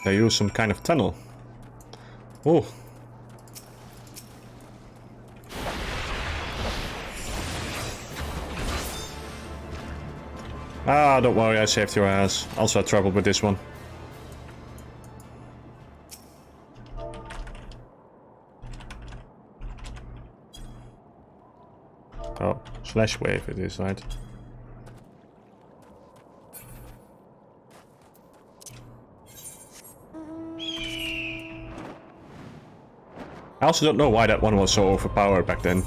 They use some kind of tunnel. Oh. Ah, don't worry, I saved your ass. Also had trouble with this one. Oh, slash wave it is, right? I also don't know why that one was so overpowered back then.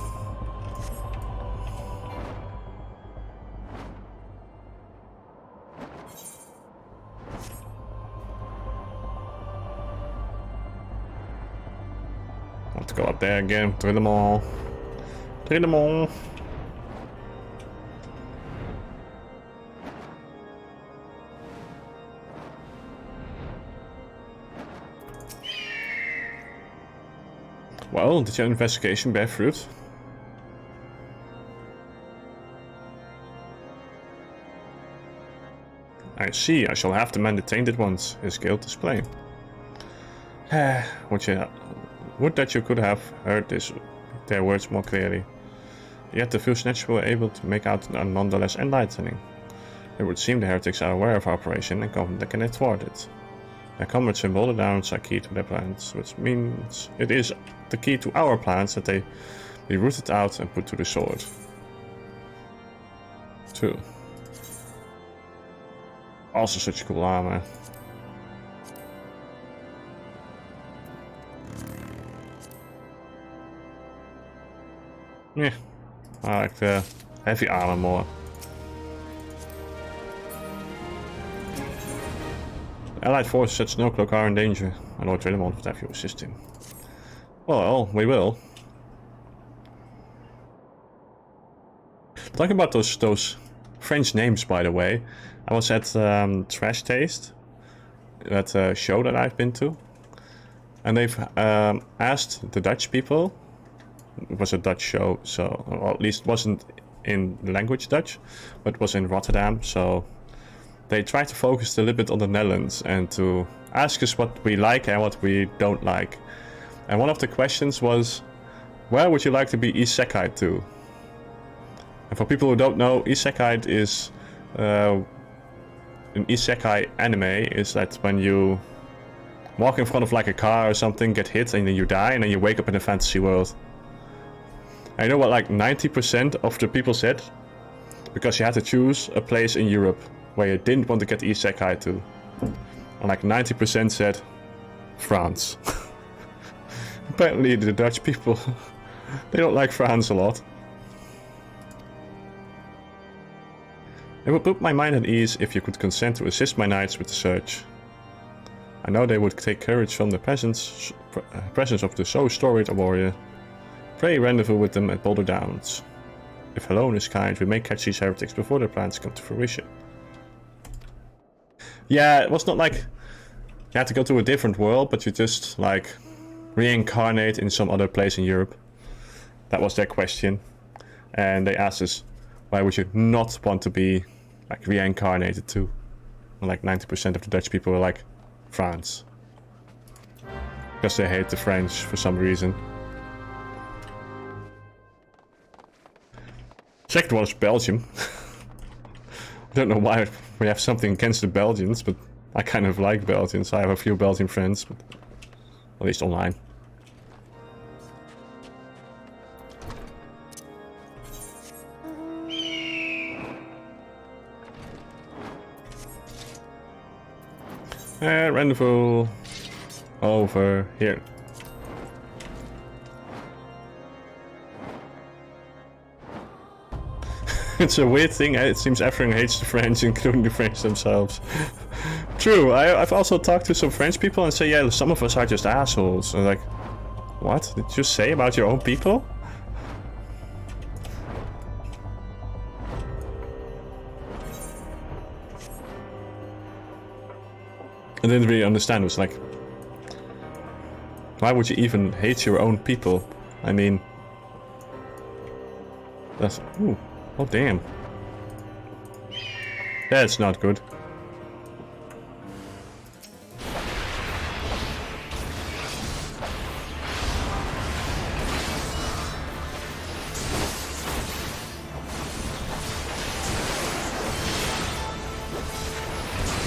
I have to go up there again, drill them all. Drill them all. Well, did your investigation bear fruit? I see, I shall have to mend the tainted ones. His guilt is plain. Would that you could have heard their words more clearly. Yet the few snatchers were able to make out nonetheless enlightening. It would seem the heretics are aware of our operation and confident they can thwart it. Their comrades in Boulder Downs are key to their plans, which means it is the key to our plans that they be rooted out and put to the sword. 2. Also such cool armor. Yeah, I like the heavy armor more. Allied forces at Snowcloak are in danger. My Lord Trillemont would have you assist him. Well, we will. Talking about those French names, by the way. I was at Trash Taste, that show that I've been to. And they've asked the Dutch people. It was a Dutch show, so or at least wasn't in the language Dutch, but was in Rotterdam, so they tried to focus a little bit on the Netherlands and to ask us what we like and what we don't like. And one of the questions was, where would you like to be isekai to? And for people who don't know, isekai is an isekai anime is that when you walk in front of like a car or something, get hit and then you die and then you wake up in a fantasy world. I know what like 90% of the people said, because you had to choose a place in Europe where you didn't want to get isekai to. And like 90% said France. Apparently the Dutch people They don't like France a lot. It would put my mind at ease if you could consent to assist my knights with the search. I know they would take courage from the presence of the so storied a warrior. Pray rendezvous with them at Boulder Downs. If Helone is kind, we may catch these heretics before their plans come to fruition. Yeah, it was not like you had to go to a different world, but you just, like, reincarnate in some other place in Europe. That was their question. And they asked us, why would you not want to be, like, reincarnated to? And like 90% of the Dutch people were like, France. Because they hate the French for some reason. Second one is Belgium. I don't know why we have something against the Belgians, but I kind of like Belgians. I have a few Belgian friends, but at least online. Rendezvous over here. It's a weird thing. It seems everyone hates the French, including the French themselves. True. I've also talked to some French people and say, yeah, some of us are just assholes. And like, what did you say about your own people? I didn't really understand. It was like, why would you even hate your own people? I mean, that's... Ooh, oh damn. That's not good.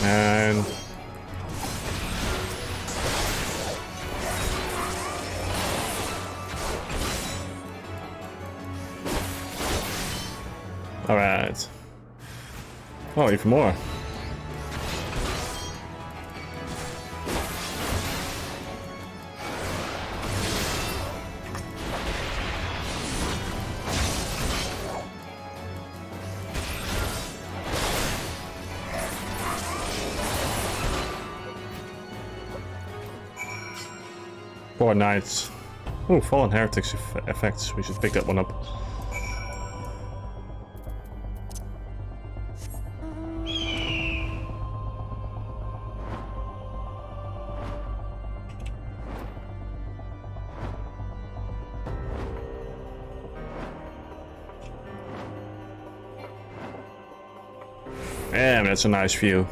And... Alright. Oh, even more. Four knights. Oh, fallen heretics effects. We should pick that one up. Damn, that's a nice view.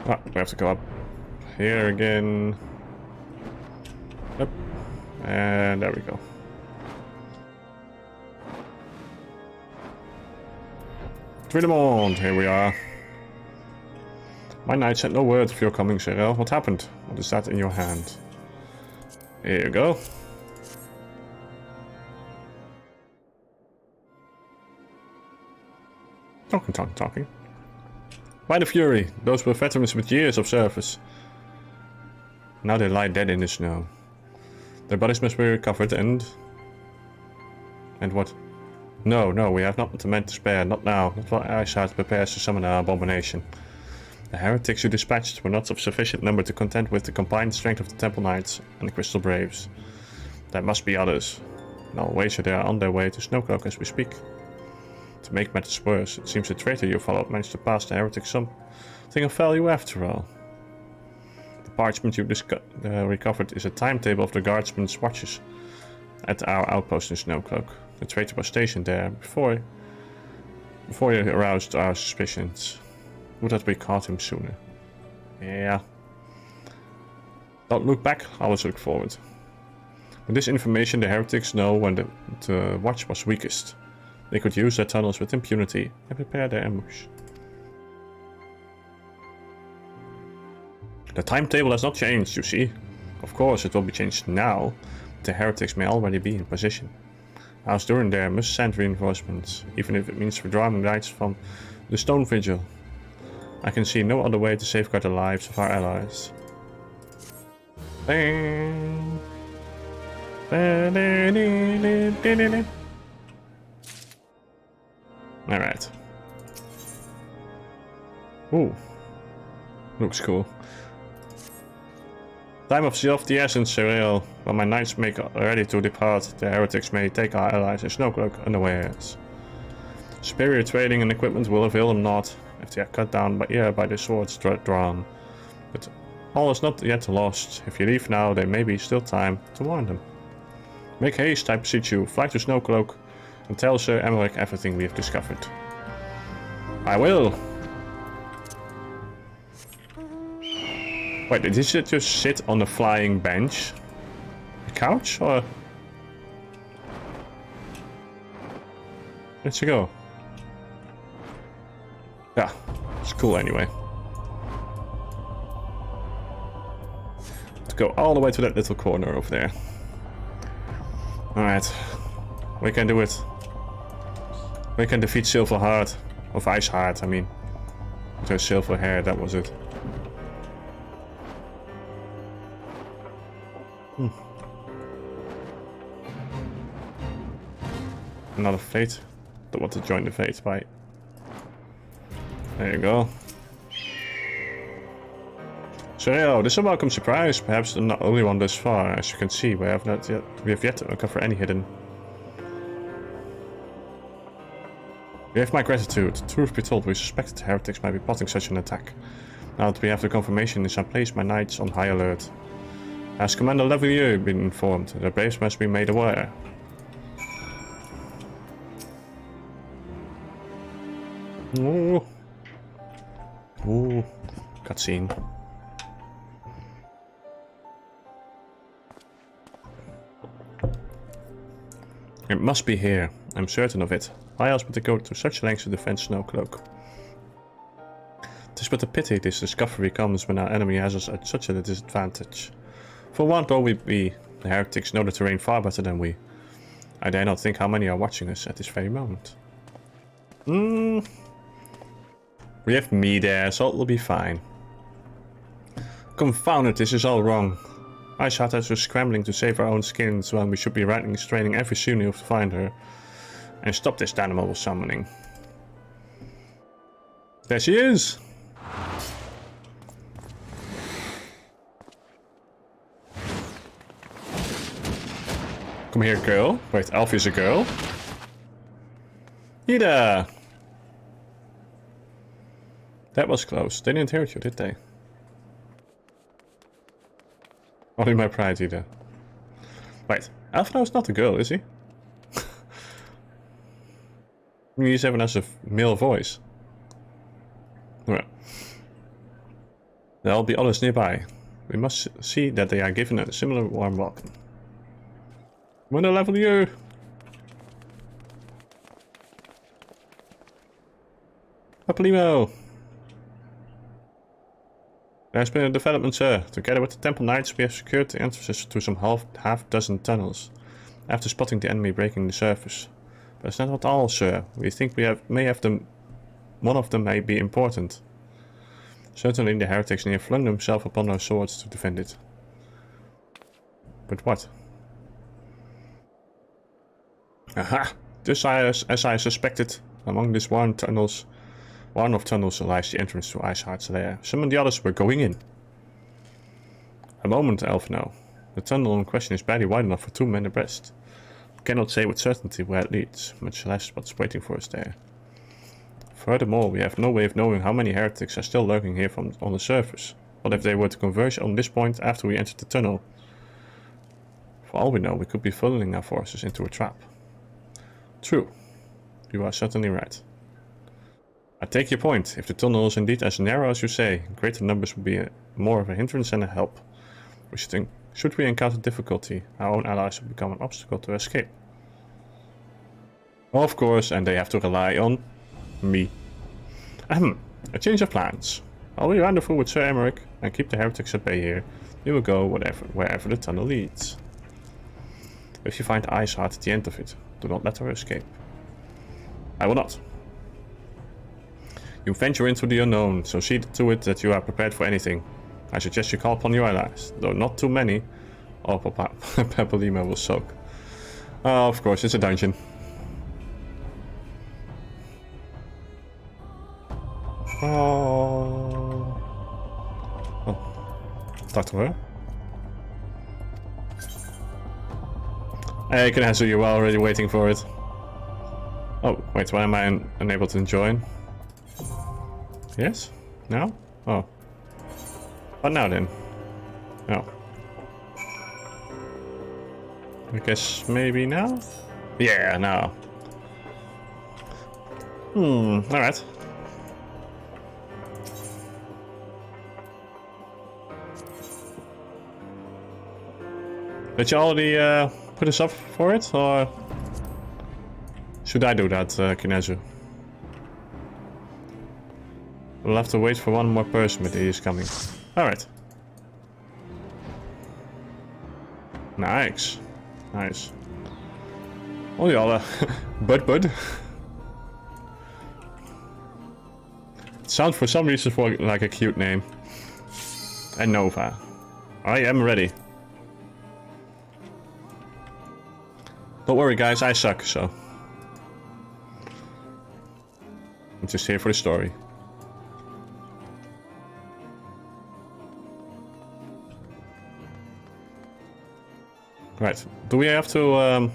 Ah, we have to go up here again. Yep. And there we go. Tridemont, here we are. My knight said no word of your coming, Serero. What happened? What is that in your hand? Here you go. Talking. By the Fury, those were veterans with years of service. Now they lie dead in the snow. Their bodies must be recovered and what? No, we have not the men to spare, not now. Not while Eyesight prepares to summon our abomination. The heretics you dispatched were not of sufficient number to contend with the combined strength of the Temple Knights and the Crystal Braves. There must be others, and I'll wager they are on their way to Snowcloak as we speak. To make matters worse, it seems the traitor you followed managed to pass the heretics something of value after all. The parchment you recovered is a timetable of the guardsmen's watches at our outpost in Snowcloak. The traitor was stationed there before he aroused our suspicions. Would that we caught him sooner? Yeah. Don't look back, always look forward. With this information, the heretics know when the watch was weakest. They could use their tunnels with impunity and prepare their ambush. The timetable has not changed, you see. Of course, it will be changed now, the heretics may already be in position. Our during there must send reinforcements, even if it means withdrawing knights from the Stone Vigil. I can see no other way to safeguard the lives of our allies. Alright. Ooh. Looks cool. Time of the essence, Serero. When my knights make ready to depart, the heretics may take our allies in Snowcloak unawares. Superior trading and equipment will avail them not if they are cut down by the swords drawn. But all is not yet lost. If you leave now, there may be still time to warn them. Make haste, I beseech you. Fly to Snowcloak and tell Sir Emmerich everything we have discovered. I will! Wait, did he just sit on a flying bench? A couch, or...? Where'd she go? Yeah, it's cool anyway. Let's go all the way to that little corner over there. Alright. We can do it. We can defeat Silverheart. Of Iceheart, I mean. With her silver hair, that was it. Another fate. Don't want to join the fate by. There you go. Serero, this is a welcome surprise. Perhaps not only one thus far. As you can see, we have yet to uncover any hidden. You have my gratitude. Truth be told, we suspected the heretics might be plotting such an attack. Now that we have the confirmation, I place my knights on high alert. As Commander Lavalier been informed, their base must be made aware. Ooh. Ooh. Cutscene. It must be here. I'm certain of it. Why else would they go to such lengths to defend Snowcloak? Tis but a pity this discovery comes when our enemy has us at such a disadvantage. For one, though we be, the heretics know the terrain far better than we. I dare not think how many are watching us at this very moment. We have me there, so it'll be fine. Confound it, this is all wrong. Iceheart has us scrambling to save our own skins when we should be straining every sinew to find her. And stop this animal summoning. There she is! Come here, girl. Wait, Alfie's a girl? Ida! That was close. They didn't hurt you, did they? Only my pride, Ida. Wait, Alfino's not a girl, is he? He's even has a male voice. Well, there'll be others nearby. We must see that they are given a similar warm welcome. I'm gonna level you! Paplimo! There's been a development, sir. Together with the Temple Knights, we have secured the entrances to some half dozen tunnels, after spotting the enemy breaking the surface. But it's not all, sir. We think one of them may be important. Certainly the heretics near flung themselves upon our swords to defend it. But what? Aha! Just as I suspected, among this one of tunnels lies the entrance to Iceheart's lair. Some of the others were going in. A moment, Elfino. The tunnel in question is barely wide enough for 2 men abreast. We cannot say with certainty where it leads, much less what's waiting for us there. Furthermore, we have no way of knowing how many heretics are still lurking here on the surface. What if they were to converge on this point after we entered the tunnel? For all we know, we could be funneling our forces into a trap. True. You are certainly right. I take your point. If the tunnel is indeed as narrow as you say, greater numbers would be more of a hindrance than a help. Should we encounter difficulty, our own allies will become an obstacle to escape. Of course, and they have to rely on me. A change of plans. I'll be rendezvous with Sir Emmerich and keep the heretics at bay here. We will go wherever the tunnel leads. If you find Ice Heart at the end of it, do not let her escape. I will not. You venture into the unknown, so see to it that you are prepared for anything. I suggest you call upon your allies, though not too many, or Papalima will soak. Oh, of course, it's a dungeon. Oh. Talk to her. Hey, can I answer you? We're already waiting for it. Oh, wait, why am I unable to join? Yes? No? Oh. What now then? Oh. I guess maybe now? Yeah, now. Alright. Did you already put us up for it, or should I do that, Kinezu? We'll have to wait for one more person, but he is coming. Alright. Nice. Nice. Oh yeah, Bud. It sounds for some reason like a cute name. And Nova. I am ready. Don't worry guys, I suck, so. I'm just here for the story. Right, do we have to,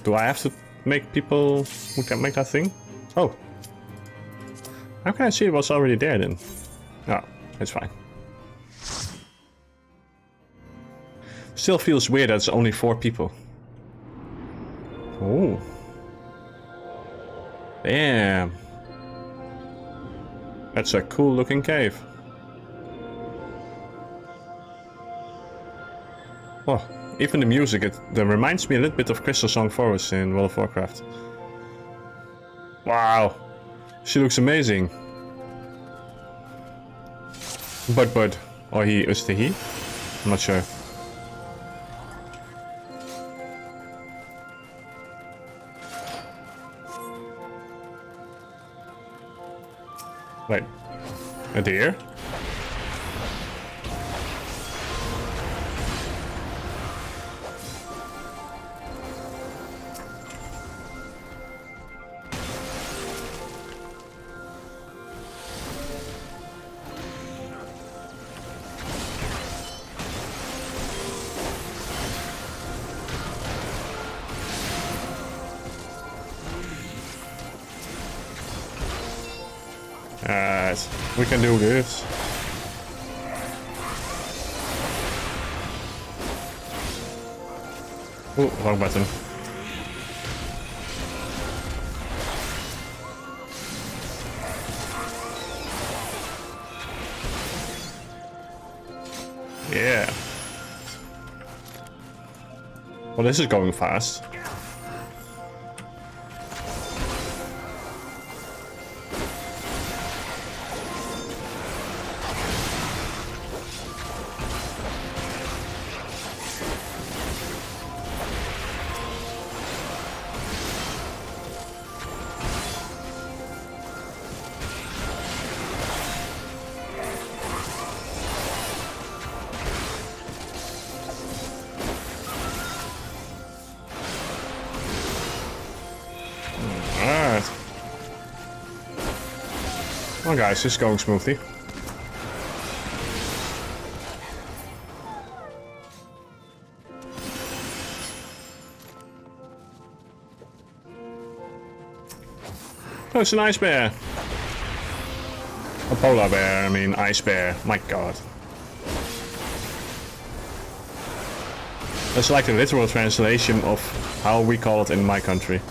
do I have to make people who can make that thing? Oh. How can I see it was already there then? Oh, it's fine. Still feels weird that it's only 4 people. Oh. Damn. That's a cool looking cave. Oh, even the music, that reminds me a little bit of Crystal Song Forest in World of Warcraft. Wow. She looks amazing. Bud. Or he, is it he? I'm not sure. Wait, a deer? Alright, we can do this. Oh, wrong button. Yeah. Well, this is going fast. Alright. Well guys, this is going smoothly. Oh, it's an ice bear. A polar bear, I mean ice bear. My god. That's like the literal translation of how we call it in my country.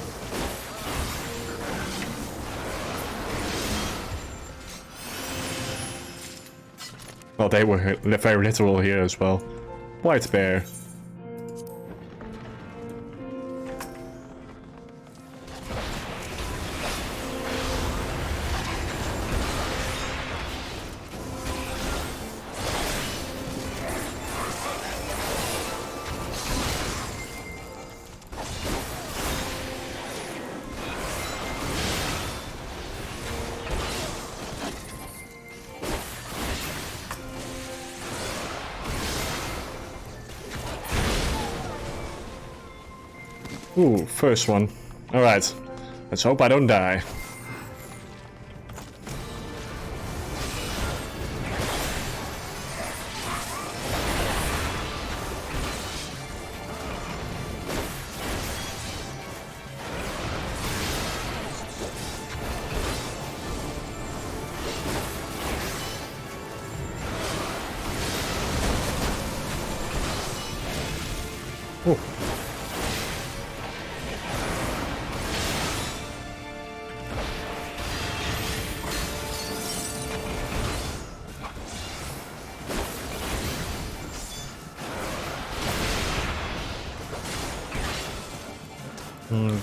Well, they were very literal here as well. White bear. Ooh, first one. Alright. Let's hope I don't die. Ooh.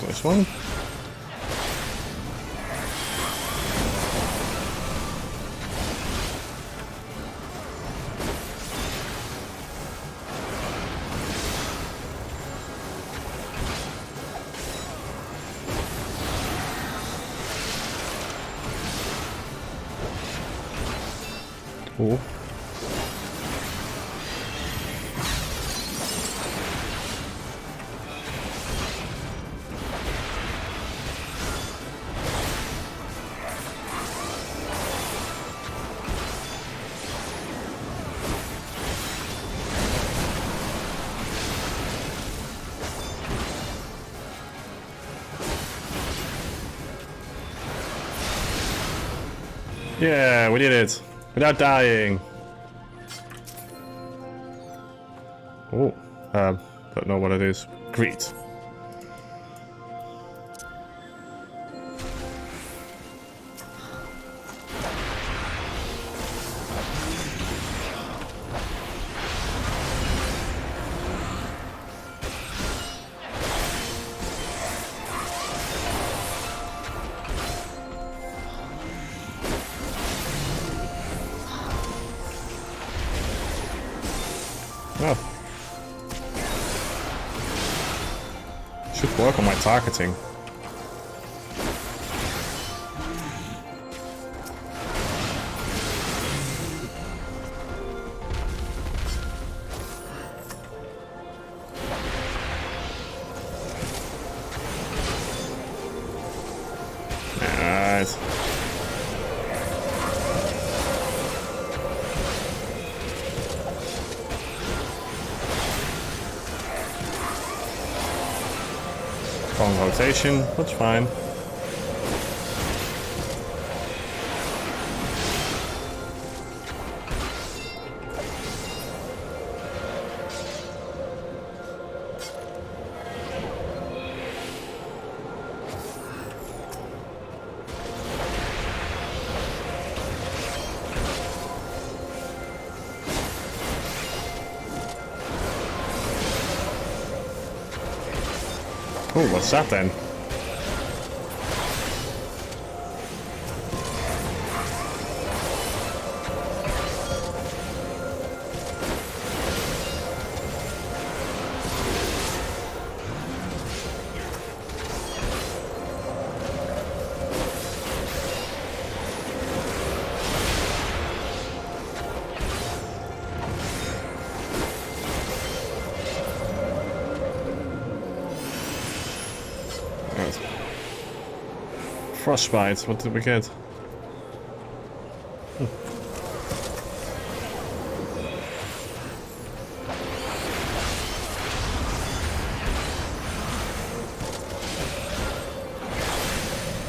This one. Ooh. Yeah, we did it. Without dying. Oh, don't know what it is. Great. Oh. Should work on my targeting. Alright. Wrong rotation, that's fine. Oh, what's that then? Frostbite, what did we get?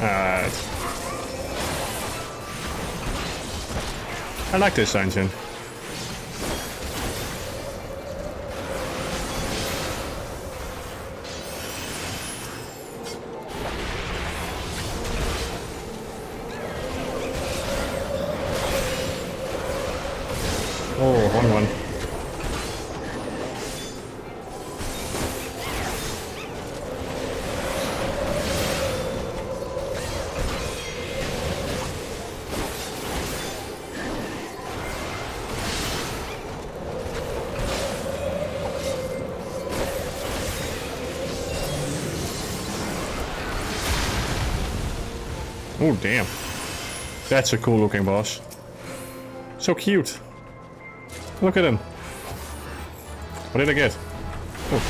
Alright. I like this dungeon. Oh, wrong one. Oh, damn. That's a cool looking boss. So cute. Look at him. What did I get? Oh.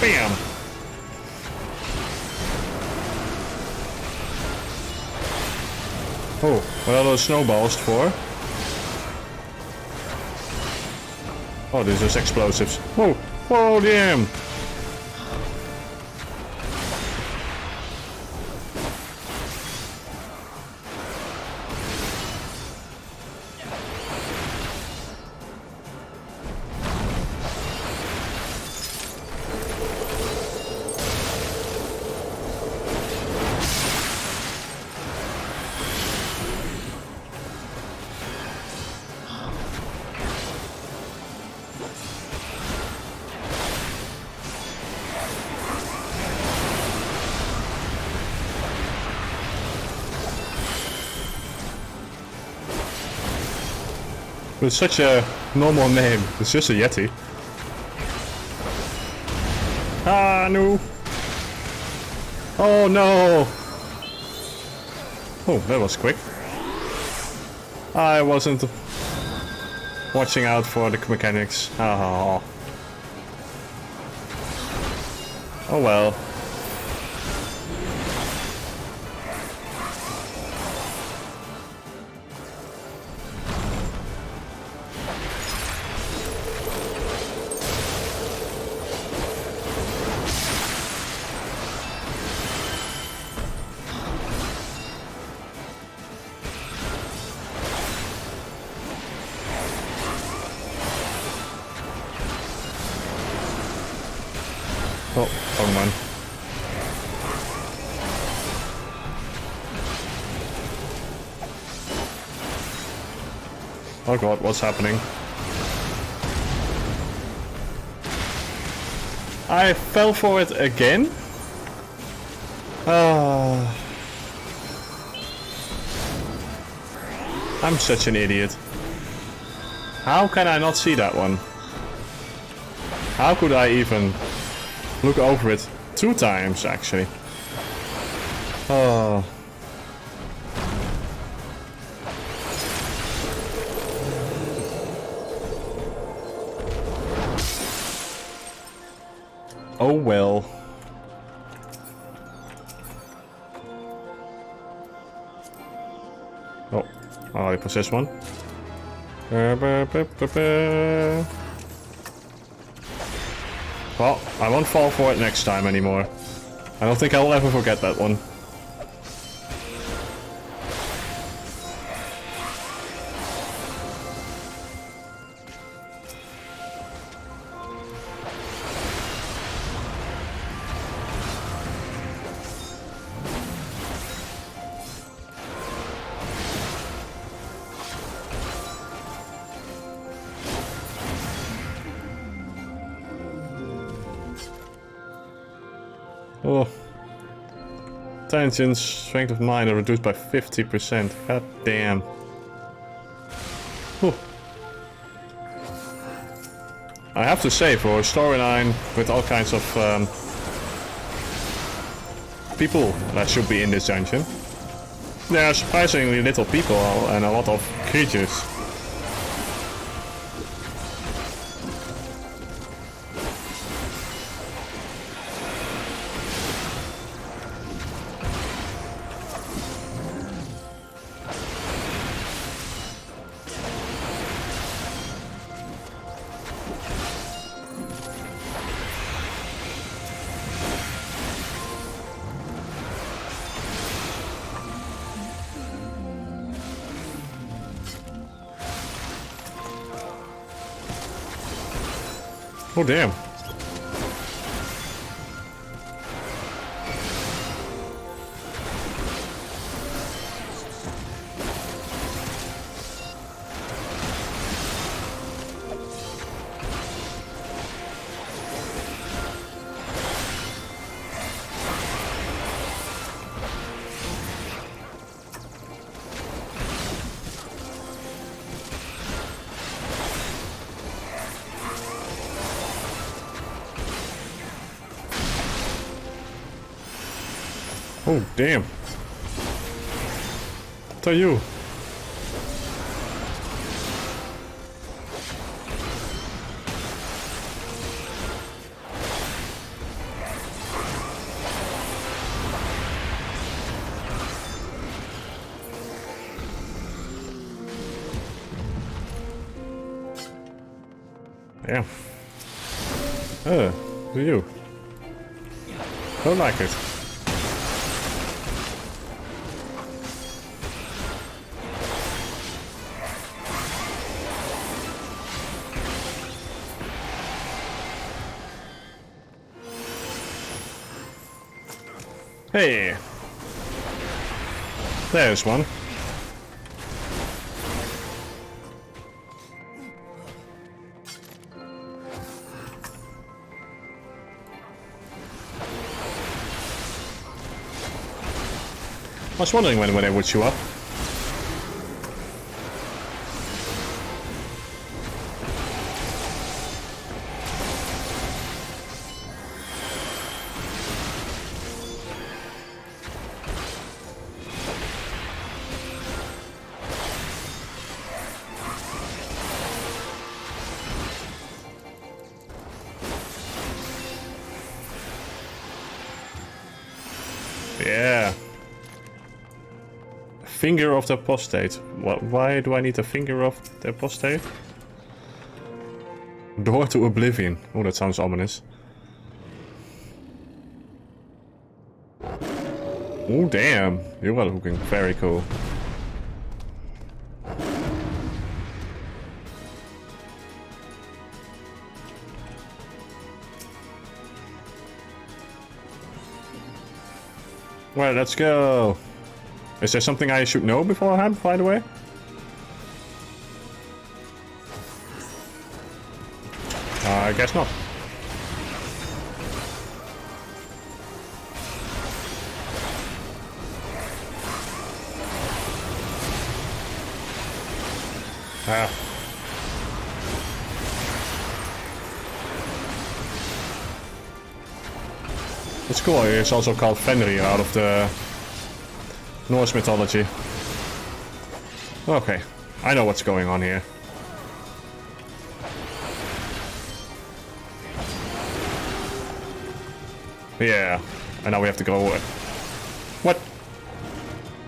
Bam! Oh, what are those snowballs for? Oh, these are just explosives. Whoa! Whoa, damn! With such a normal name, it's just a Yeti. Ah, no! Oh no! Oh, that was quick. I wasn't watching out for the mechanics. Oh. Oh well. Oh, wrong one. Oh god, what's happening? I fell for it again? I'm such an idiot. How can I not see that one? How could I even look over it 2 times, actually? Oh. Oh well. Oh, I possess one. Well, I won't fall for it next time anymore. I don't think I'll ever forget that one. Oh. Tension, strength of mind are reduced by 50%. God damn. Whew. I have to say, for a storyline with all kinds of people that should be in this dungeon, there are surprisingly little people and a lot of creatures. Oh damn. Oh, damn. What are you? Damn. Who are you? Don't like it. Hey! There's one. I was wondering when they would show up. Yeah. Finger of the apostate. Why do I need a finger of the apostate? Door to oblivion. Oh, that sounds ominous. Oh, damn. You are looking very cool. Well, let's go. Is there something I should know beforehand, by the way? I guess not. Ah. It's cool, it's also called Fenrir out of the Norse mythology. Okay, I know what's going on here. Yeah, and now we have to go. What?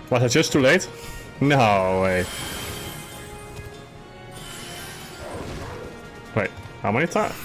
Was it just too late? No way. Wait, how many times?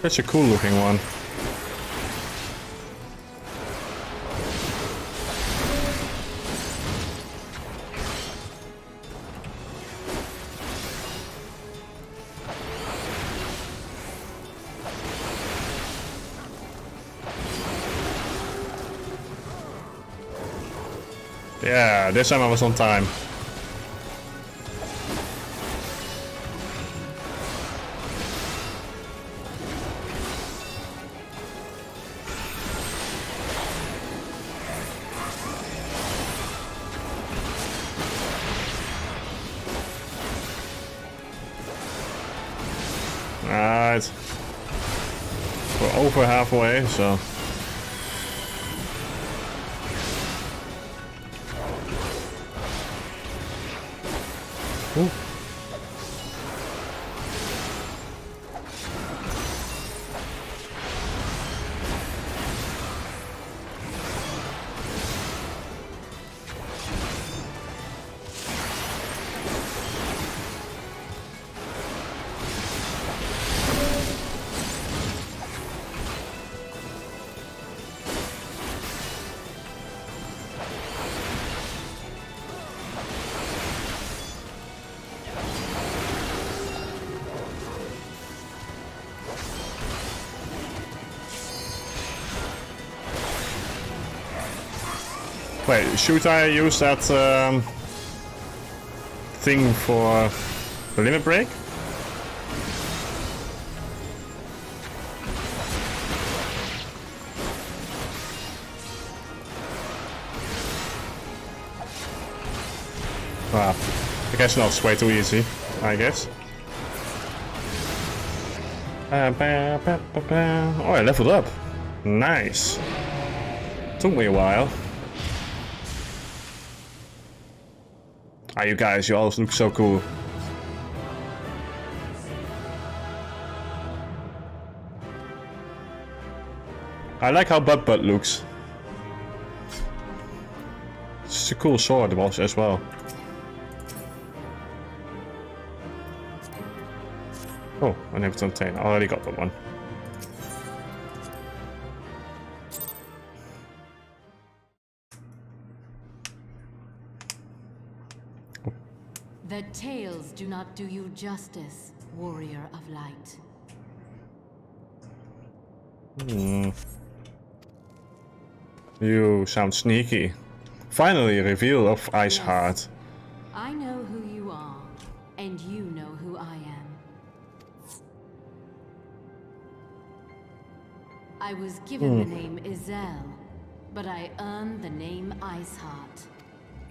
That's a cool looking one. Yeah, this time I was on time. Alright. We're over halfway, so... Ooh. Wait, should I use that thing for the limit break. Wow, I guess not. It's way too easy, I guess. Oh, I leveled up. Nice. Took me a while. Ah, you guys, you all look so cool. I like how Butt looks. It's a cool sword as well. Oh, I never done 10. I already got that one. The tales do not do you justice, warrior of light. You sound sneaky. Finally, a reveal of Ice Yes. Heart. I know who you are, and you know who I am. I was given the name Izel, but I earned the name Iceheart.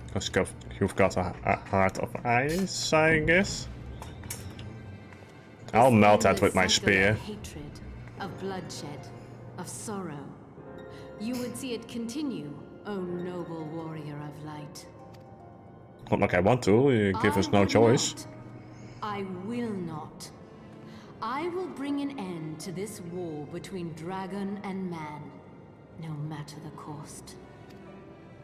Because you've got a heart of ice, I guess. I'll This melt that endless with my cycle spear. Of hatred, of bloodshed, of sorrow. You would see it continue, O noble warrior of light. Not like I want to, you give us no will choice. not. I will not. I will bring an end to this war between dragon and man, no matter the cost.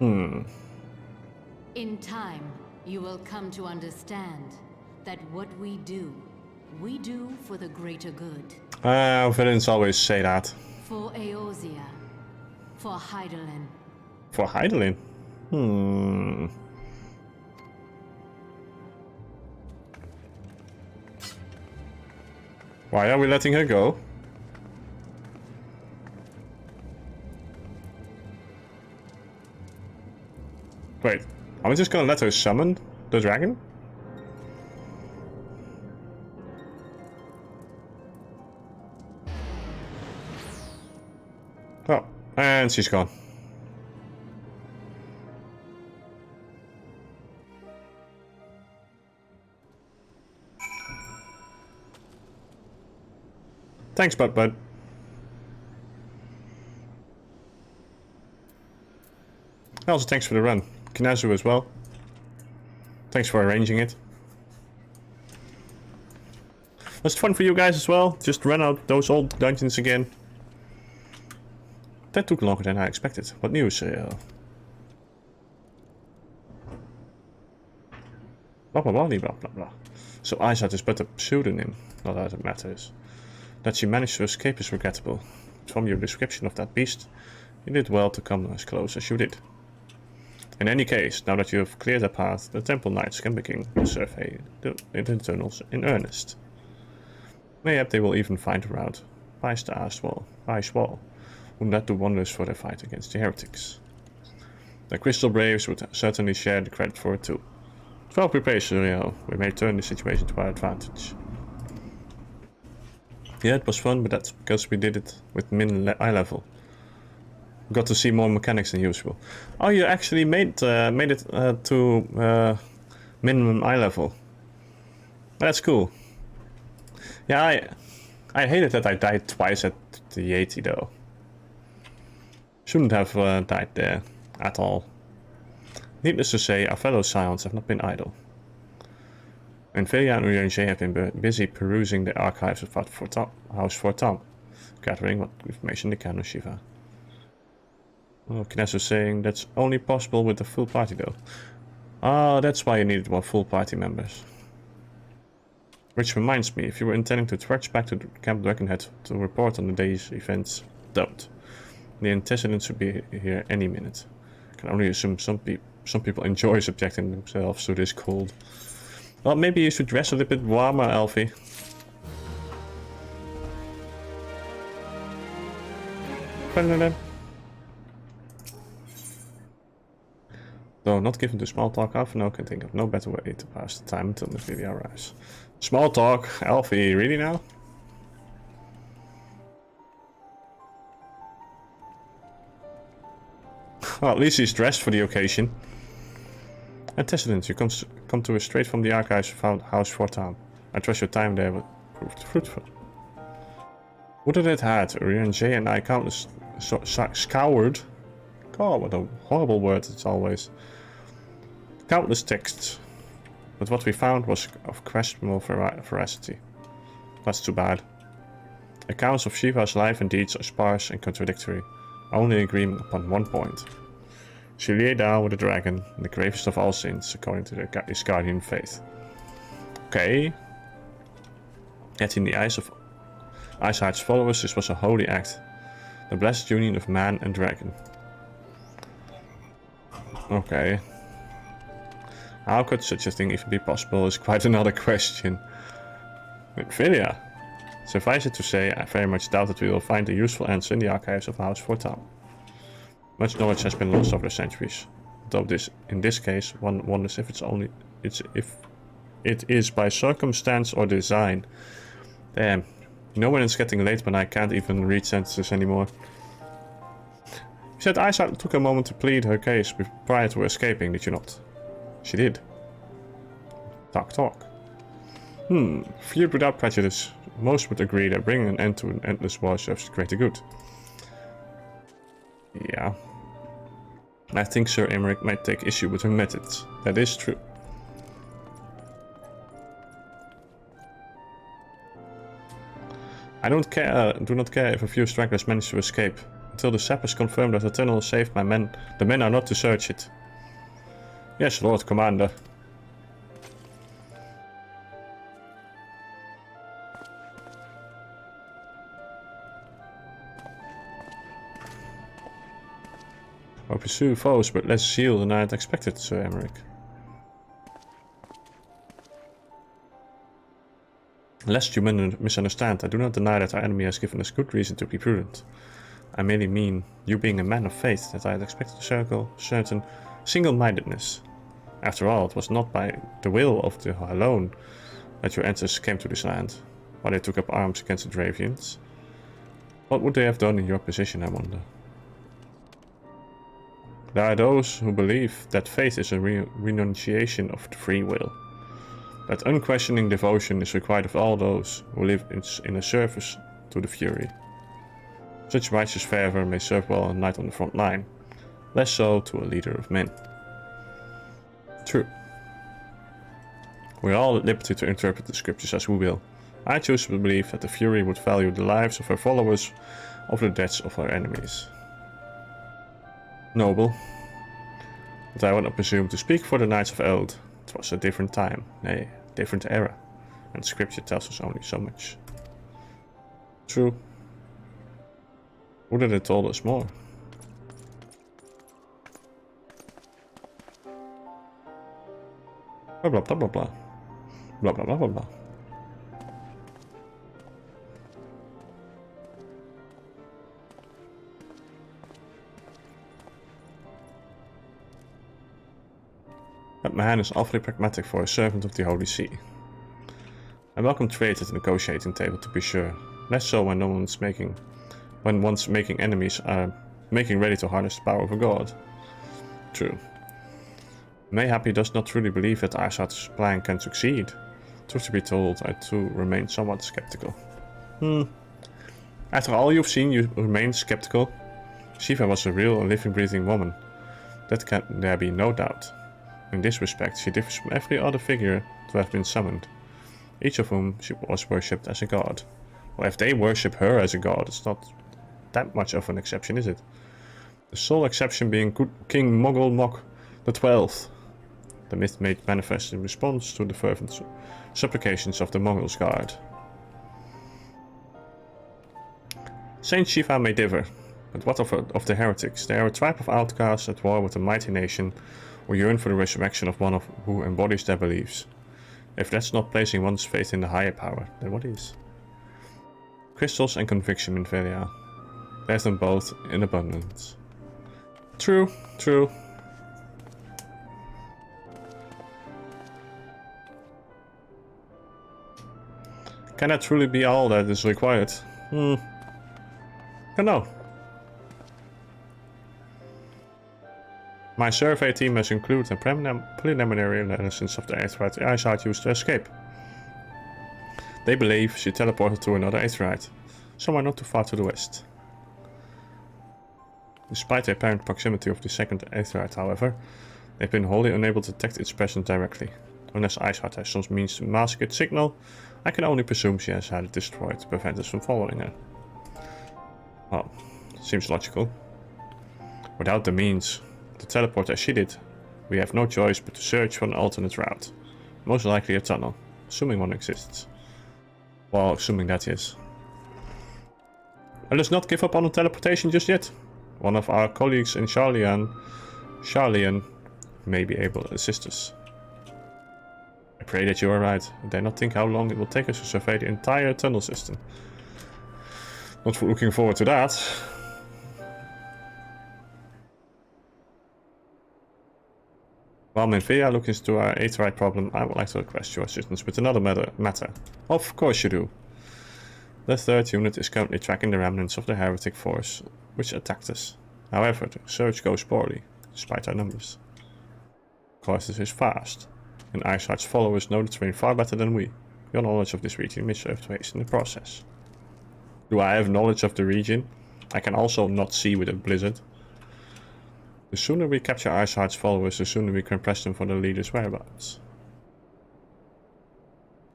In time, you will come to understand that what we do for the greater good. Villains always say that. For Eorzea, for Hydaelyn. For Hydaelyn? Why are we letting her go? Wait, are we just gonna let her summon the dragon? Oh, and she's gone. Thanks, Bud. Also, thanks for the run. Kinazu as well. Thanks for arranging it. Was it fun for you guys as well? Just run out those old dungeons again. That took longer than I expected. What news? Blah blah blah blah blah blah. So Iceheart is but a pseudonym, not that it matters. That she managed to escape is regrettable. From your description of that beast, you did well to come as close as you did. In any case, now that you have cleared the path, the Temple Knights can begin to survey the internals in earnest. Mayhap they will even find a route past the ice wall. Wouldn't that do wonders for their fight against the heretics? The Crystal Braves would certainly share the credit for it too. Well prepared, Serero. We may turn the situation to our advantage. Yeah, it was fun, but that's because we did it with min eye level. Got to see more mechanics than usual. Oh, you actually made it to minimum eye level. That's cool. Yeah, I hated that I died twice at the Yeti though. Shouldn't have died there at all. Needless to say, our fellow Scions have not been idle. And Velia and Urianger have been busy perusing the archives of House Fortam, gathering what information they can on Shiva. Oh, Kines was saying that's only possible with the full party though. Ah, that's why you needed more full party members. Which reminds me, if you were intending to trudge back to Camp Dragonhead to report on the day's events, don't. The antecedents should be here any minute. I can only assume some people enjoy subjecting themselves to this cold. Well, maybe you should dress a little bit warmer, Elfie. Though not given to small talk, I now can think of no better way to pass the time until Nvidia arrives. Small talk, Alfie, really now? Well, at least he's dressed for the occasion. Antecedents, you come to us straight from the archives of House Fortam. I trust your time there will prove fruitful. Wouldn't it had Urianger and I countless scoured? God, what a horrible word it's always. Countless texts. But what we found was of questionable veracity. That's too bad. Accounts of Shiva's life and deeds are sparse and contradictory, only agreeing upon one point. She lay down with a dragon, the gravest of all sins, according to the Iscardian faith. Okay. Yet in the eyes of Iceheart's followers, this was a holy act. The blessed union of man and dragon. Okay. How could such a thing even be possible is quite another question. Nvidia. Suffice it to say, I very much doubt that we will find a useful answer in the archives of House Fortam. Much knowledge has been lost over the centuries. Though in this case, one wonders if if it is by circumstance or design. Damn. You know when it's getting late when I can't even read sentences anymore. You said Iceheart took a moment to plead her case prior to escaping, did you not? She did. Talk. Feared without prejudice. Most would agree that bringing an end to an endless war serves the greater good. Yeah. I think Sir Emmerich might take issue with her methods. That is true. I do not care if a few stragglers manage to escape. Until the sappers confirm that the tunnel is safe, the men are not to search it. Yes, Lord Commander. I pursue foes, but less zeal than I had expected, Sir Emmerich. Lest you misunderstand, I do not deny that our enemy has given us good reason to be prudent. I merely mean, you being a man of faith, that I had expected to circle certain single-mindedness. After all, it was not by the will of the alone that your ancestors came to this land, while they took up arms against the Dravians. What would they have done in your position, I wonder? There are those who believe that faith is a renunciation of the free will. That unquestioning devotion is required of all those who live in a service to the Fury. Such righteous fervor may serve well a knight on the front line, less so to a leader of men. True. We are all at liberty to interpret the scriptures as we will. I choose to believe that the Fury would value the lives of her followers over the deaths of her enemies. Noble. But I would not presume to speak for the Knights of Eld. It was a different time, nay, a different era, and scripture tells us only so much. True. Would it have told us more? Blah blah blah blah blah. Blah blah blah blah blah. That man is awfully pragmatic for a servant of the Holy See. I welcome trade at the negotiating table, to be sure. Less so when one's making enemies are making ready to harness the power of a god. True. Mayhap he does not truly believe that Iceheart's plan can succeed. Truth to be told, I too remain somewhat skeptical. After all you've seen, you remain skeptical? Shiva was a real and living, breathing woman. That can there be no doubt. In this respect, she differs from every other figure to have been summoned, each of whom she was worshipped as a god. Well, if they worship her as a god, it's not that much of an exception, is it? The sole exception being King Mogul Mok the 12th. The myth made manifest in response to the fervent supplications of the Mongol's guard. Saint Shiva may differ, but what of the heretics? They are a tribe of outcasts at war with a mighty nation, who yearn for the resurrection of one who embodies their beliefs. If that's not placing one's faith in the higher power, then what is? Crystals and conviction in Velia. There's them both in abundance. True, true. Can that truly be all that is required? Don't know. My survey team has included a preliminary analysis of the Aetheryte the Aesite used to escape. They believe she teleported to another Aetheryte, somewhere not too far to the west. Despite the apparent proximity of the second Aetheryte, however, they've been wholly unable to detect its presence directly. Unless Iceheart has some means to mask its signal, I can only presume she has had it destroyed to prevent us from following her. Well, seems logical. Without the means to teleport as she did, we have no choice but to search for an alternate route. Most likely a tunnel, assuming one exists. Well, assuming that is. Let us not give up on the teleportation just yet. One of our colleagues in Charlian may be able to assist us. I pray that you are right. I dare not think how long it will take us to survey the entire tunnel system. Not looking forward to that. While Menvea looks into our Aetheryte problem, I would like to request your assistance with another matter. Of course you do. The 3rd unit is currently tracking the remnants of the heretic force which attacked us. However, the search goes poorly, despite our numbers. Of course, this is fast, and Iceheart's followers know the terrain far better than we. Your knowledge of this region may serve to hasten the process. Do I have knowledge of the region? I can also not see with a blizzard. The sooner we capture Iceheart's followers, the sooner we can press them for the leader's whereabouts.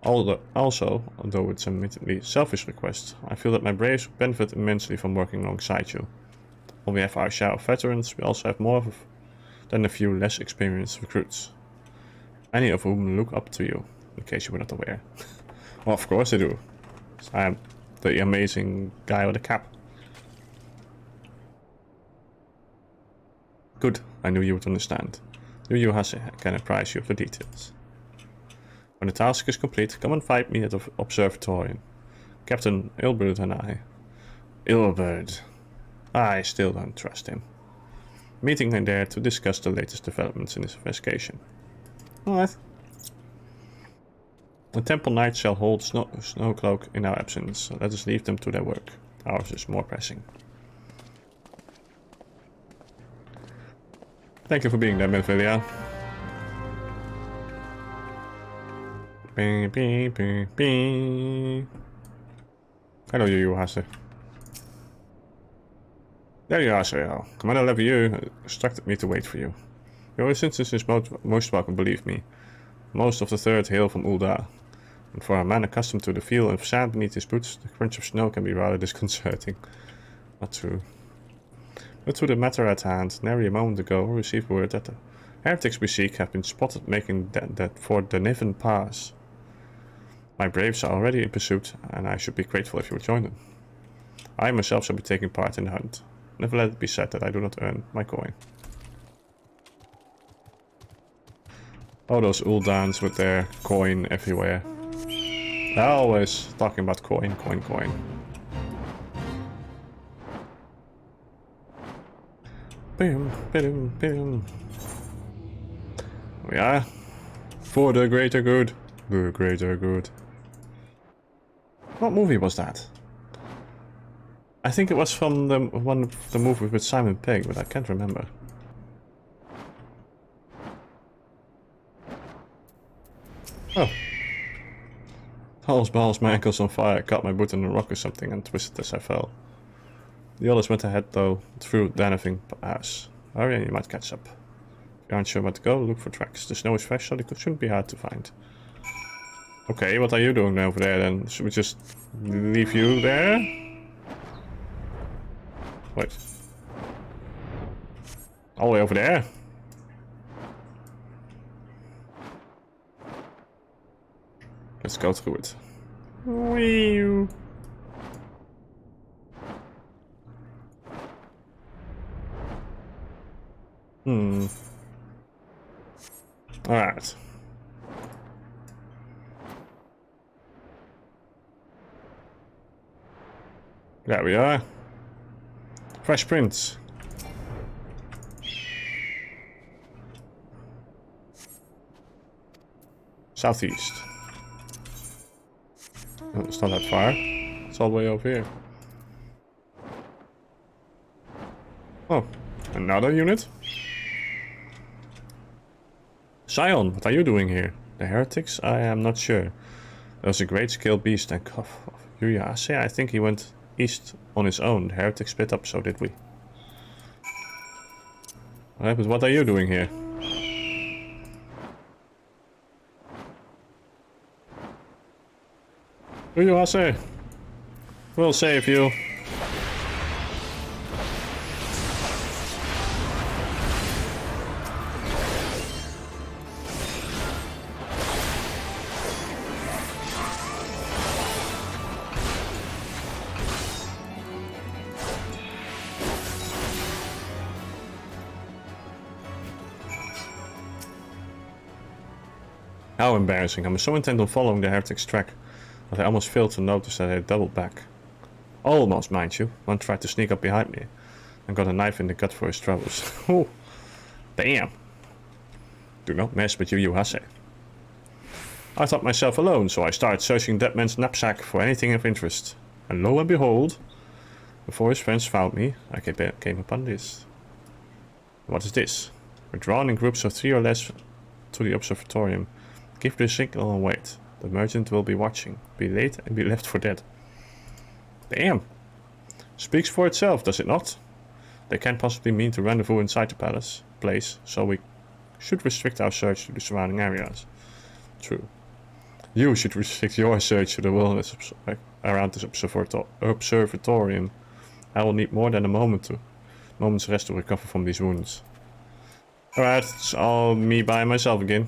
Also, although it's an admittedly selfish request, I feel that my braves would benefit immensely from working alongside you. While we have our share of veterans, we also have more than a few less experienced recruits. Many of whom look up to you, in case you were not aware. Well, of course they do. I am the amazing guy with a cap. Good, I knew you would understand. Yu Hase can apprise you of the details. When the task is complete, come and find me at the observatory. Captain Ilberd and I. Ilberd. I still don't trust him. Meeting him there to discuss the latest developments in his investigation. Alright. The Temple Knights shall hold Snowcloak in our absence. Let us leave them to their work. Ours is more pressing. Thank you for being there, Menvea. Hello, Yu Hase. There you are, Serero. Commander Levieux instructed me to wait for you. Your assistance is most welcome, believe me. Most of the 3rd hail from Ul'dah, and for a man accustomed to the feel of sand beneath his boots, the crunch of snow can be rather disconcerting. Not true. But to the matter at hand, nary a moment ago we received word that the heretics we seek have been spotted making that for the Niven Pass. My braves are already in pursuit, and I should be grateful if you would join them. I myself shall be taking part in the hunt. Never let it be said that I do not earn my coin. Oh, those Uldans with their coin everywhere. They're always talking about coin, coin, coin. Bim, bim, bim. We are for the greater good. The greater good. What movie was that? I think it was from one of the movies with Simon Pegg, but I can't remember. Oh. Balls, my ankle's on fire. I caught my boot in a rock or something and twisted as I fell. The others went ahead though, through the anything pass. Hurry and you might catch up. If you aren't sure where to go, look for tracks. The snow is fresh, so they shouldn't be hard to find. Okay, what are you doing over there then? Should we just leave you there? Wait. All the way over there? Let's go through it. Wee. Alright. There we are. Fresh prints. Southeast. It's not that far. It's all the way over here. Oh, another unit? Scion, what are you doing here? The heretics? I am not sure. There's a great scale beast and cough. Yuyase, I think he went east on his own. The heretics split up, so did we. Alright, but what are you doing here? Yuyase, we'll save you. How embarrassing. I'm so intent on following the heretic's track that I almost failed to notice that they doubled back. Almost, mind you. One tried to sneak up behind me and got a knife in the gut for his troubles. Oh, damn. Do not mess with Yuyase. I thought myself alone, so I started searching that man's knapsack for anything of interest. And lo and behold, before his friends found me, I came upon this. What is this? We're drawn in groups of 3 or less to the observatorium. Give the signal and wait. The merchant will be watching. Be late and be left for dead. Damn. Speaks for itself, does it not? They can't possibly mean to rendezvous inside the place, so we should restrict our search to the surrounding areas. True. You should restrict your search to the wilderness around this observatorium. I will need more than a moment's rest to recover from these wounds. Alright, it's all me by myself again.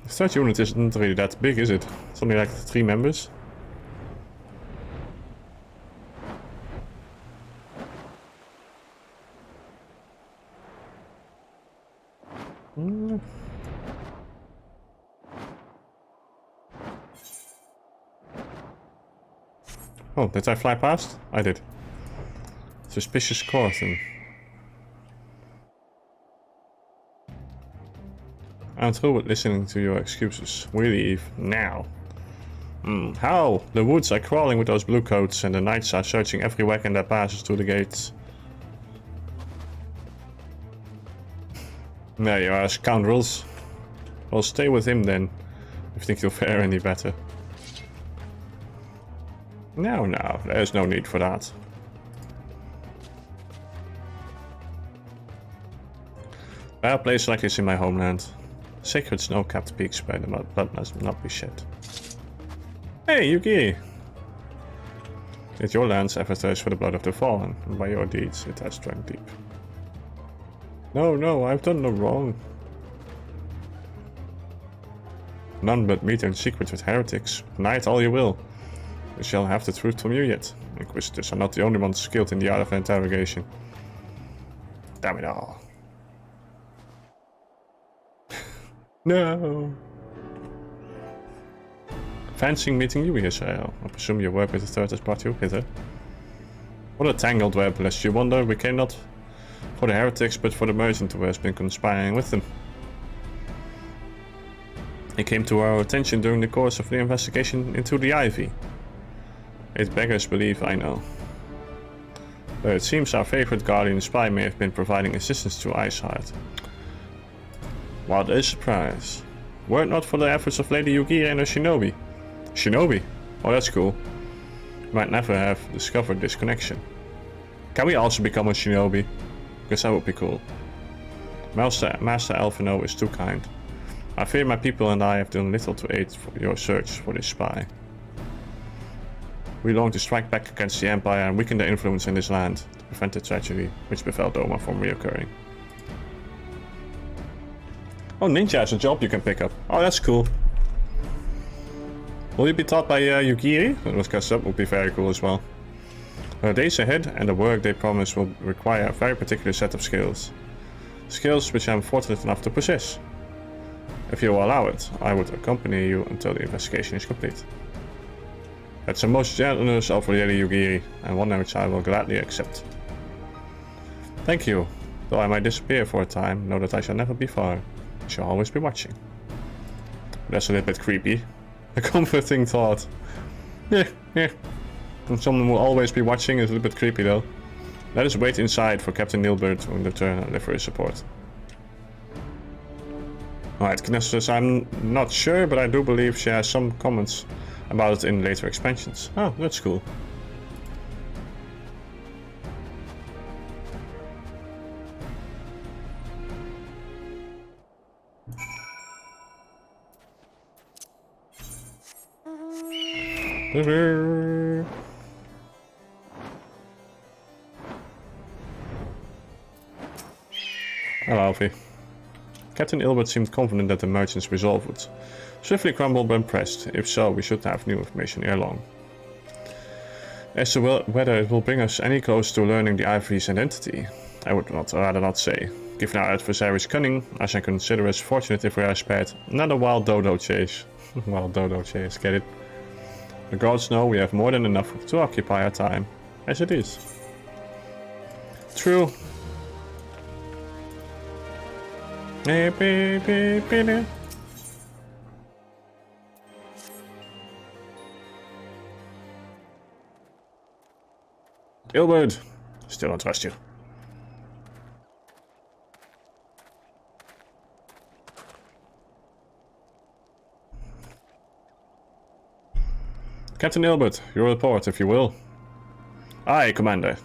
The third unit isn't really that big, is it? It's only like 3 members. Oh, did I fly past? I did. Suspicious Corthan. I'm through with listening to your excuses. We leave now. How? The woods are crawling with those bluecoats and the knights are searching every wagon that passes through the gates. There you are, scoundrels. Well, stay with him then, if you think you'll fare any better. No, there's no need for that. A place like this in my homeland. Sacred snow-capped peaks where the blood must not be shed. Hey, Yuki! Did your lands ever thirst for the blood of the fallen? And by your deeds, it has drunk deep. No, I've done no wrong. None but meet in secret with heretics. Deny it all you will. We shall have the truth from you yet. Inquisitors are not the only ones skilled in the art of interrogation. Damn it all. No. Fancying meeting you here, Serero. I presume your work with the third has brought you hither. What a tangled web, lest you wonder. We came not for the heretics, but for the merchant who has been conspiring with them. It came to our attention during the course of the investigation into the Ivy. It beggars belief, I know. But it seems our favorite guardian spy may have been providing assistance to Iceheart. What a surprise. Were it not for the efforts of Lady Yugira and her shinobi. Shinobi? Oh, that's cool. We might never have discovered this connection. Can we also become a shinobi? Because that would be cool. Master Alphino is too kind. I fear my people and I have done little to aid for your search for this spy. We long to strike back against the Empire and weaken their influence in this land to prevent the tragedy which befell Doma from reoccurring. Oh, ninja is a job you can pick up. Oh, that's cool. Will you be taught by Yugiri? Because that would be very cool as well. Her days ahead and the work they promise will require a very particular set of skills. Skills which I am fortunate enough to possess. If you will allow it, I would accompany you until the investigation is complete. That's a most generous offer, Lady Yugiri, and one which I will gladly accept. Thank you. Though I might disappear for a time, know that I shall never be far. I shall always be watching. That's a little bit creepy. A comforting thought. Yeah. And someone will always be watching is a little bit creepy though. Let us wait inside for Captain Ilberd to return and for his support. Alright, Knesset, I'm not sure, but I do believe she has some comments about it in later expansions. Oh, that's cool. Hello, Alfie. Captain Ilberd seemed confident that the merchant's resolve would swiftly crumble when pressed. If so, we should have new information ere long. As to whether it will bring us any closer to learning the Ivory's identity, I would rather not say. Given our adversary's cunning, I shall consider us fortunate if we are spared another wild dodo chase. Wild dodo chase, get it? The gods know we have more than enough to occupy our time, as it is. True. Ilberd, still don't trust you. Captain Ilberd, your report, if you will. Aye, Commander.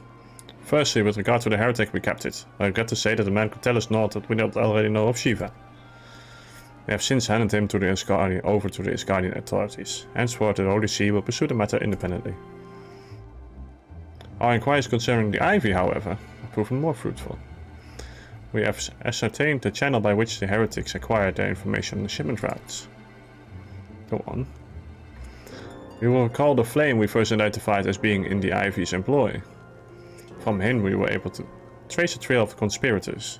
Firstly, with regard to the heretic we captured, I regret to say that the man could tell us naught that we don't already know of Shiva. We have since handed him to the over to the Asgardian authorities. Henceforth, the Holy See will pursue the matter independently. Our inquiries concerning the Ivy, however, have proven more fruitful. We have ascertained the channel by which the heretics acquired their information on the shipment routes. Go on. We will recall the flame we first identified as being in the Ivy's employ. From him we were able to trace a trail of conspirators,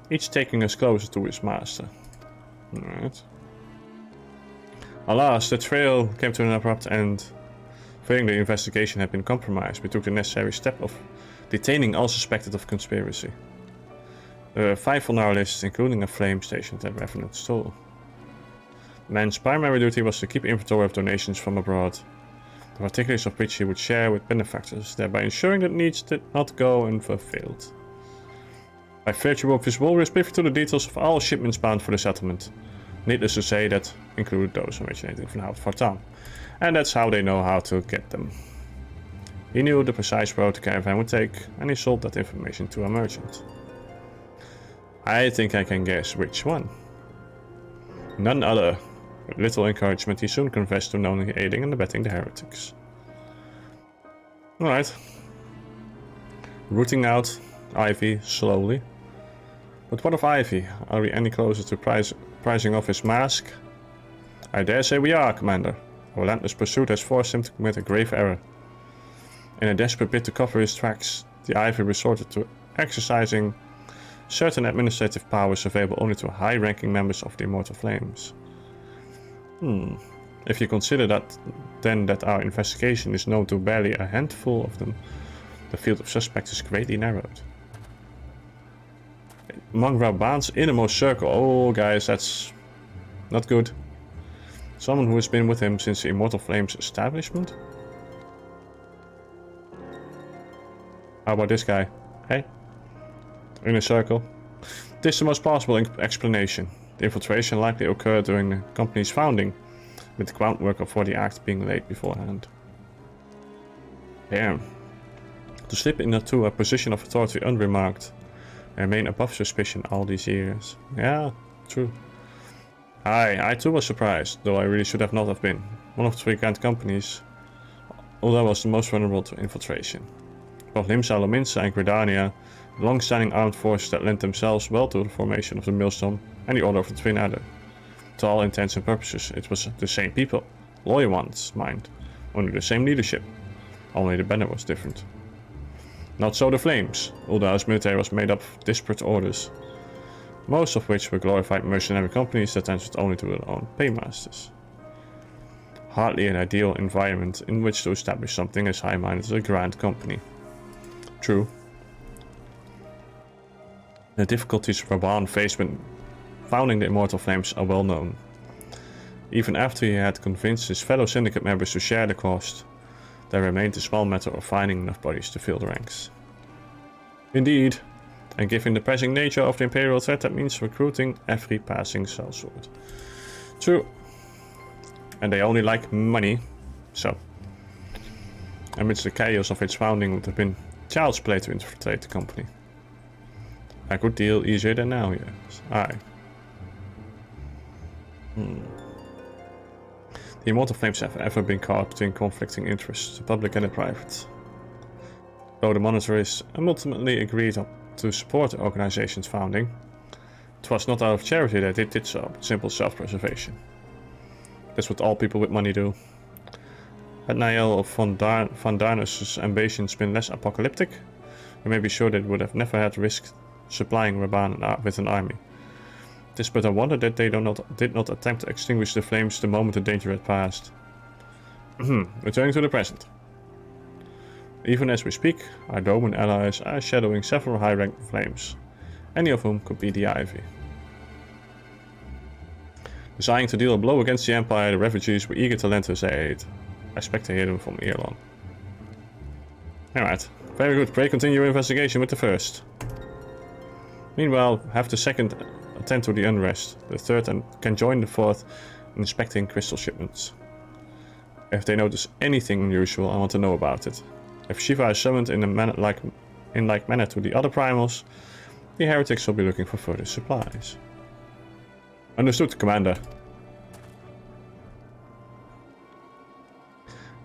each taking us closer to his master. Alright. Alas, the trail came to an abrupt end. Fearing the investigation had been compromised, we took the necessary step of detaining all suspected of conspiracy. There were 5 on our list, including a flame stationed at Revenant Stall. The man's primary duty was to keep inventory of donations from abroad, the particulars of which he would share with benefactors, thereby ensuring that needs did not go unfulfilled. By virtue of his role, we was privy to the details of all shipments bound for the settlement. Needless to say, that included those originating from out of our town, and that's how they know how to get them. He knew the precise road the caravan would take, and he sold that information to a merchant. I think I can guess which one. None other. With little encouragement, he soon confessed to knowingly aiding and abetting the heretics. Alright. Rooting out Ivy slowly. But what of Ivy? Are we any closer to pricing off his mask? I dare say we are, Commander. Our relentless pursuit has forced him to commit a grave error. In a desperate bid to cover his tracks, the Ivy resorted to exercising certain administrative powers available only to high-ranking members of the Immortal Flames. If you consider that, then that our investigation is known to barely a handful of them, the field of suspects is greatly narrowed. Among Raban's innermost circle, oh guys, that's not good. Someone who has been with him since the Immortal Flames establishment? How about this guy? Hey? Inner circle. This is the most plausible explanation. The infiltration likely occurred during the company's founding, with the groundwork for the act being laid beforehand. Damn. To slip into a position of authority unremarked, and remain above suspicion all these years. Yeah, true. I too was surprised, though I really should have not have been. One of the 3 grand companies, although was the most vulnerable to infiltration. Both Limsa, Lominsa and Gridania, the long-standing armed forces that lent themselves well to the formation of the Millstone and the Order of the Twin Adder. To all intents and purposes, it was the same people, loyal ones, mind, only the same leadership, only the banner was different. Not so the Flames. Ulda's military was made up of disparate orders, most of which were glorified mercenary companies that answered only to their own paymasters. Hardly an ideal environment in which to establish something as high-minded as a grand company. True. The difficulties Raban faced when founding the Immortal Flames are well known. Even after he had convinced his fellow syndicate members to share the cost, there remained the small matter of finding enough bodies to fill the ranks. Indeed, and given the pressing nature of the Imperial threat, that means recruiting every passing sellsword. True. And they only like money, so. Amidst the chaos of its founding would have been child's play to infiltrate the company. A good deal easier than now, yes. Aye. The Immortal Flames have ever been caught between conflicting interests, the public and the private. Though the monarchists ultimately agreed to support the organization's founding, it was not out of charity that they did so, but simple self-preservation. That's what all people with money do. Had Niall of von Darnus' ambitions been less apocalyptic, we may be sure that it would have never had risked supplying Raban with an army. It is but a wonder that they did not attempt to extinguish the flames the moment the danger had passed. Returning to the present. Even as we speak, our Doman allies are shadowing several high-ranked flames, any of whom could be the Ivy. Desiring to deal a blow against the Empire, the refugees were eager to lend us aid. I expect to hear them from Irlon. Alright, very good. Pray continue your investigation with the first. Meanwhile, have the second attend to the unrest. The third can join the fourth in inspecting crystal shipments. If they notice anything unusual, I want to know about it. If Shiva is summoned in like manner to the other primals, the heretics will be looking for further supplies. Understood, Commander.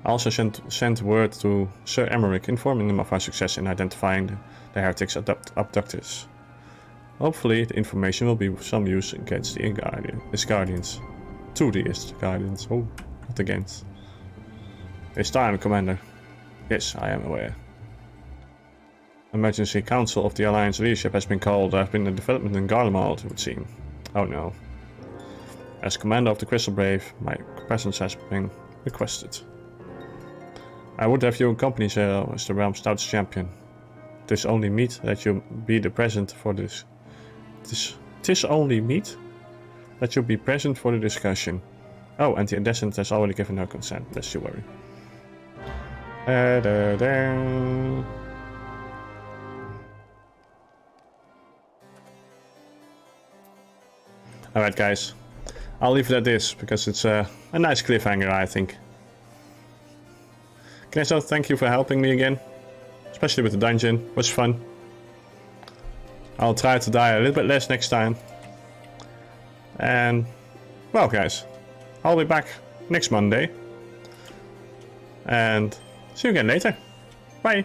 I also sent word to Sir Emmerich informing him of our success in identifying the heretics' abductors. Hopefully the information will be of some use against the Guardians. To the Guardians, oh, not against. It's time, Commander. Yes, I am aware. Emergency Council of the Alliance leadership has been called. There have been a development in Garlemald, it would seem. Oh no. As Commander of the Crystal Brave, my presence has been requested. I would have you accompany Serero as the realm's stoutest champion. Tis only meet that you be the present for this. Tis only meet that you be present for the discussion. Oh, and the Indecent has already given her consent, lest you worry. Alright guys, I'll leave it at this, because it's a nice cliffhanger, I think. Can I also thank you for helping me again? Especially with the dungeon, it was fun. I'll try to die a little bit less next time. And, well guys, I'll be back next Monday. And see you again later. Bye!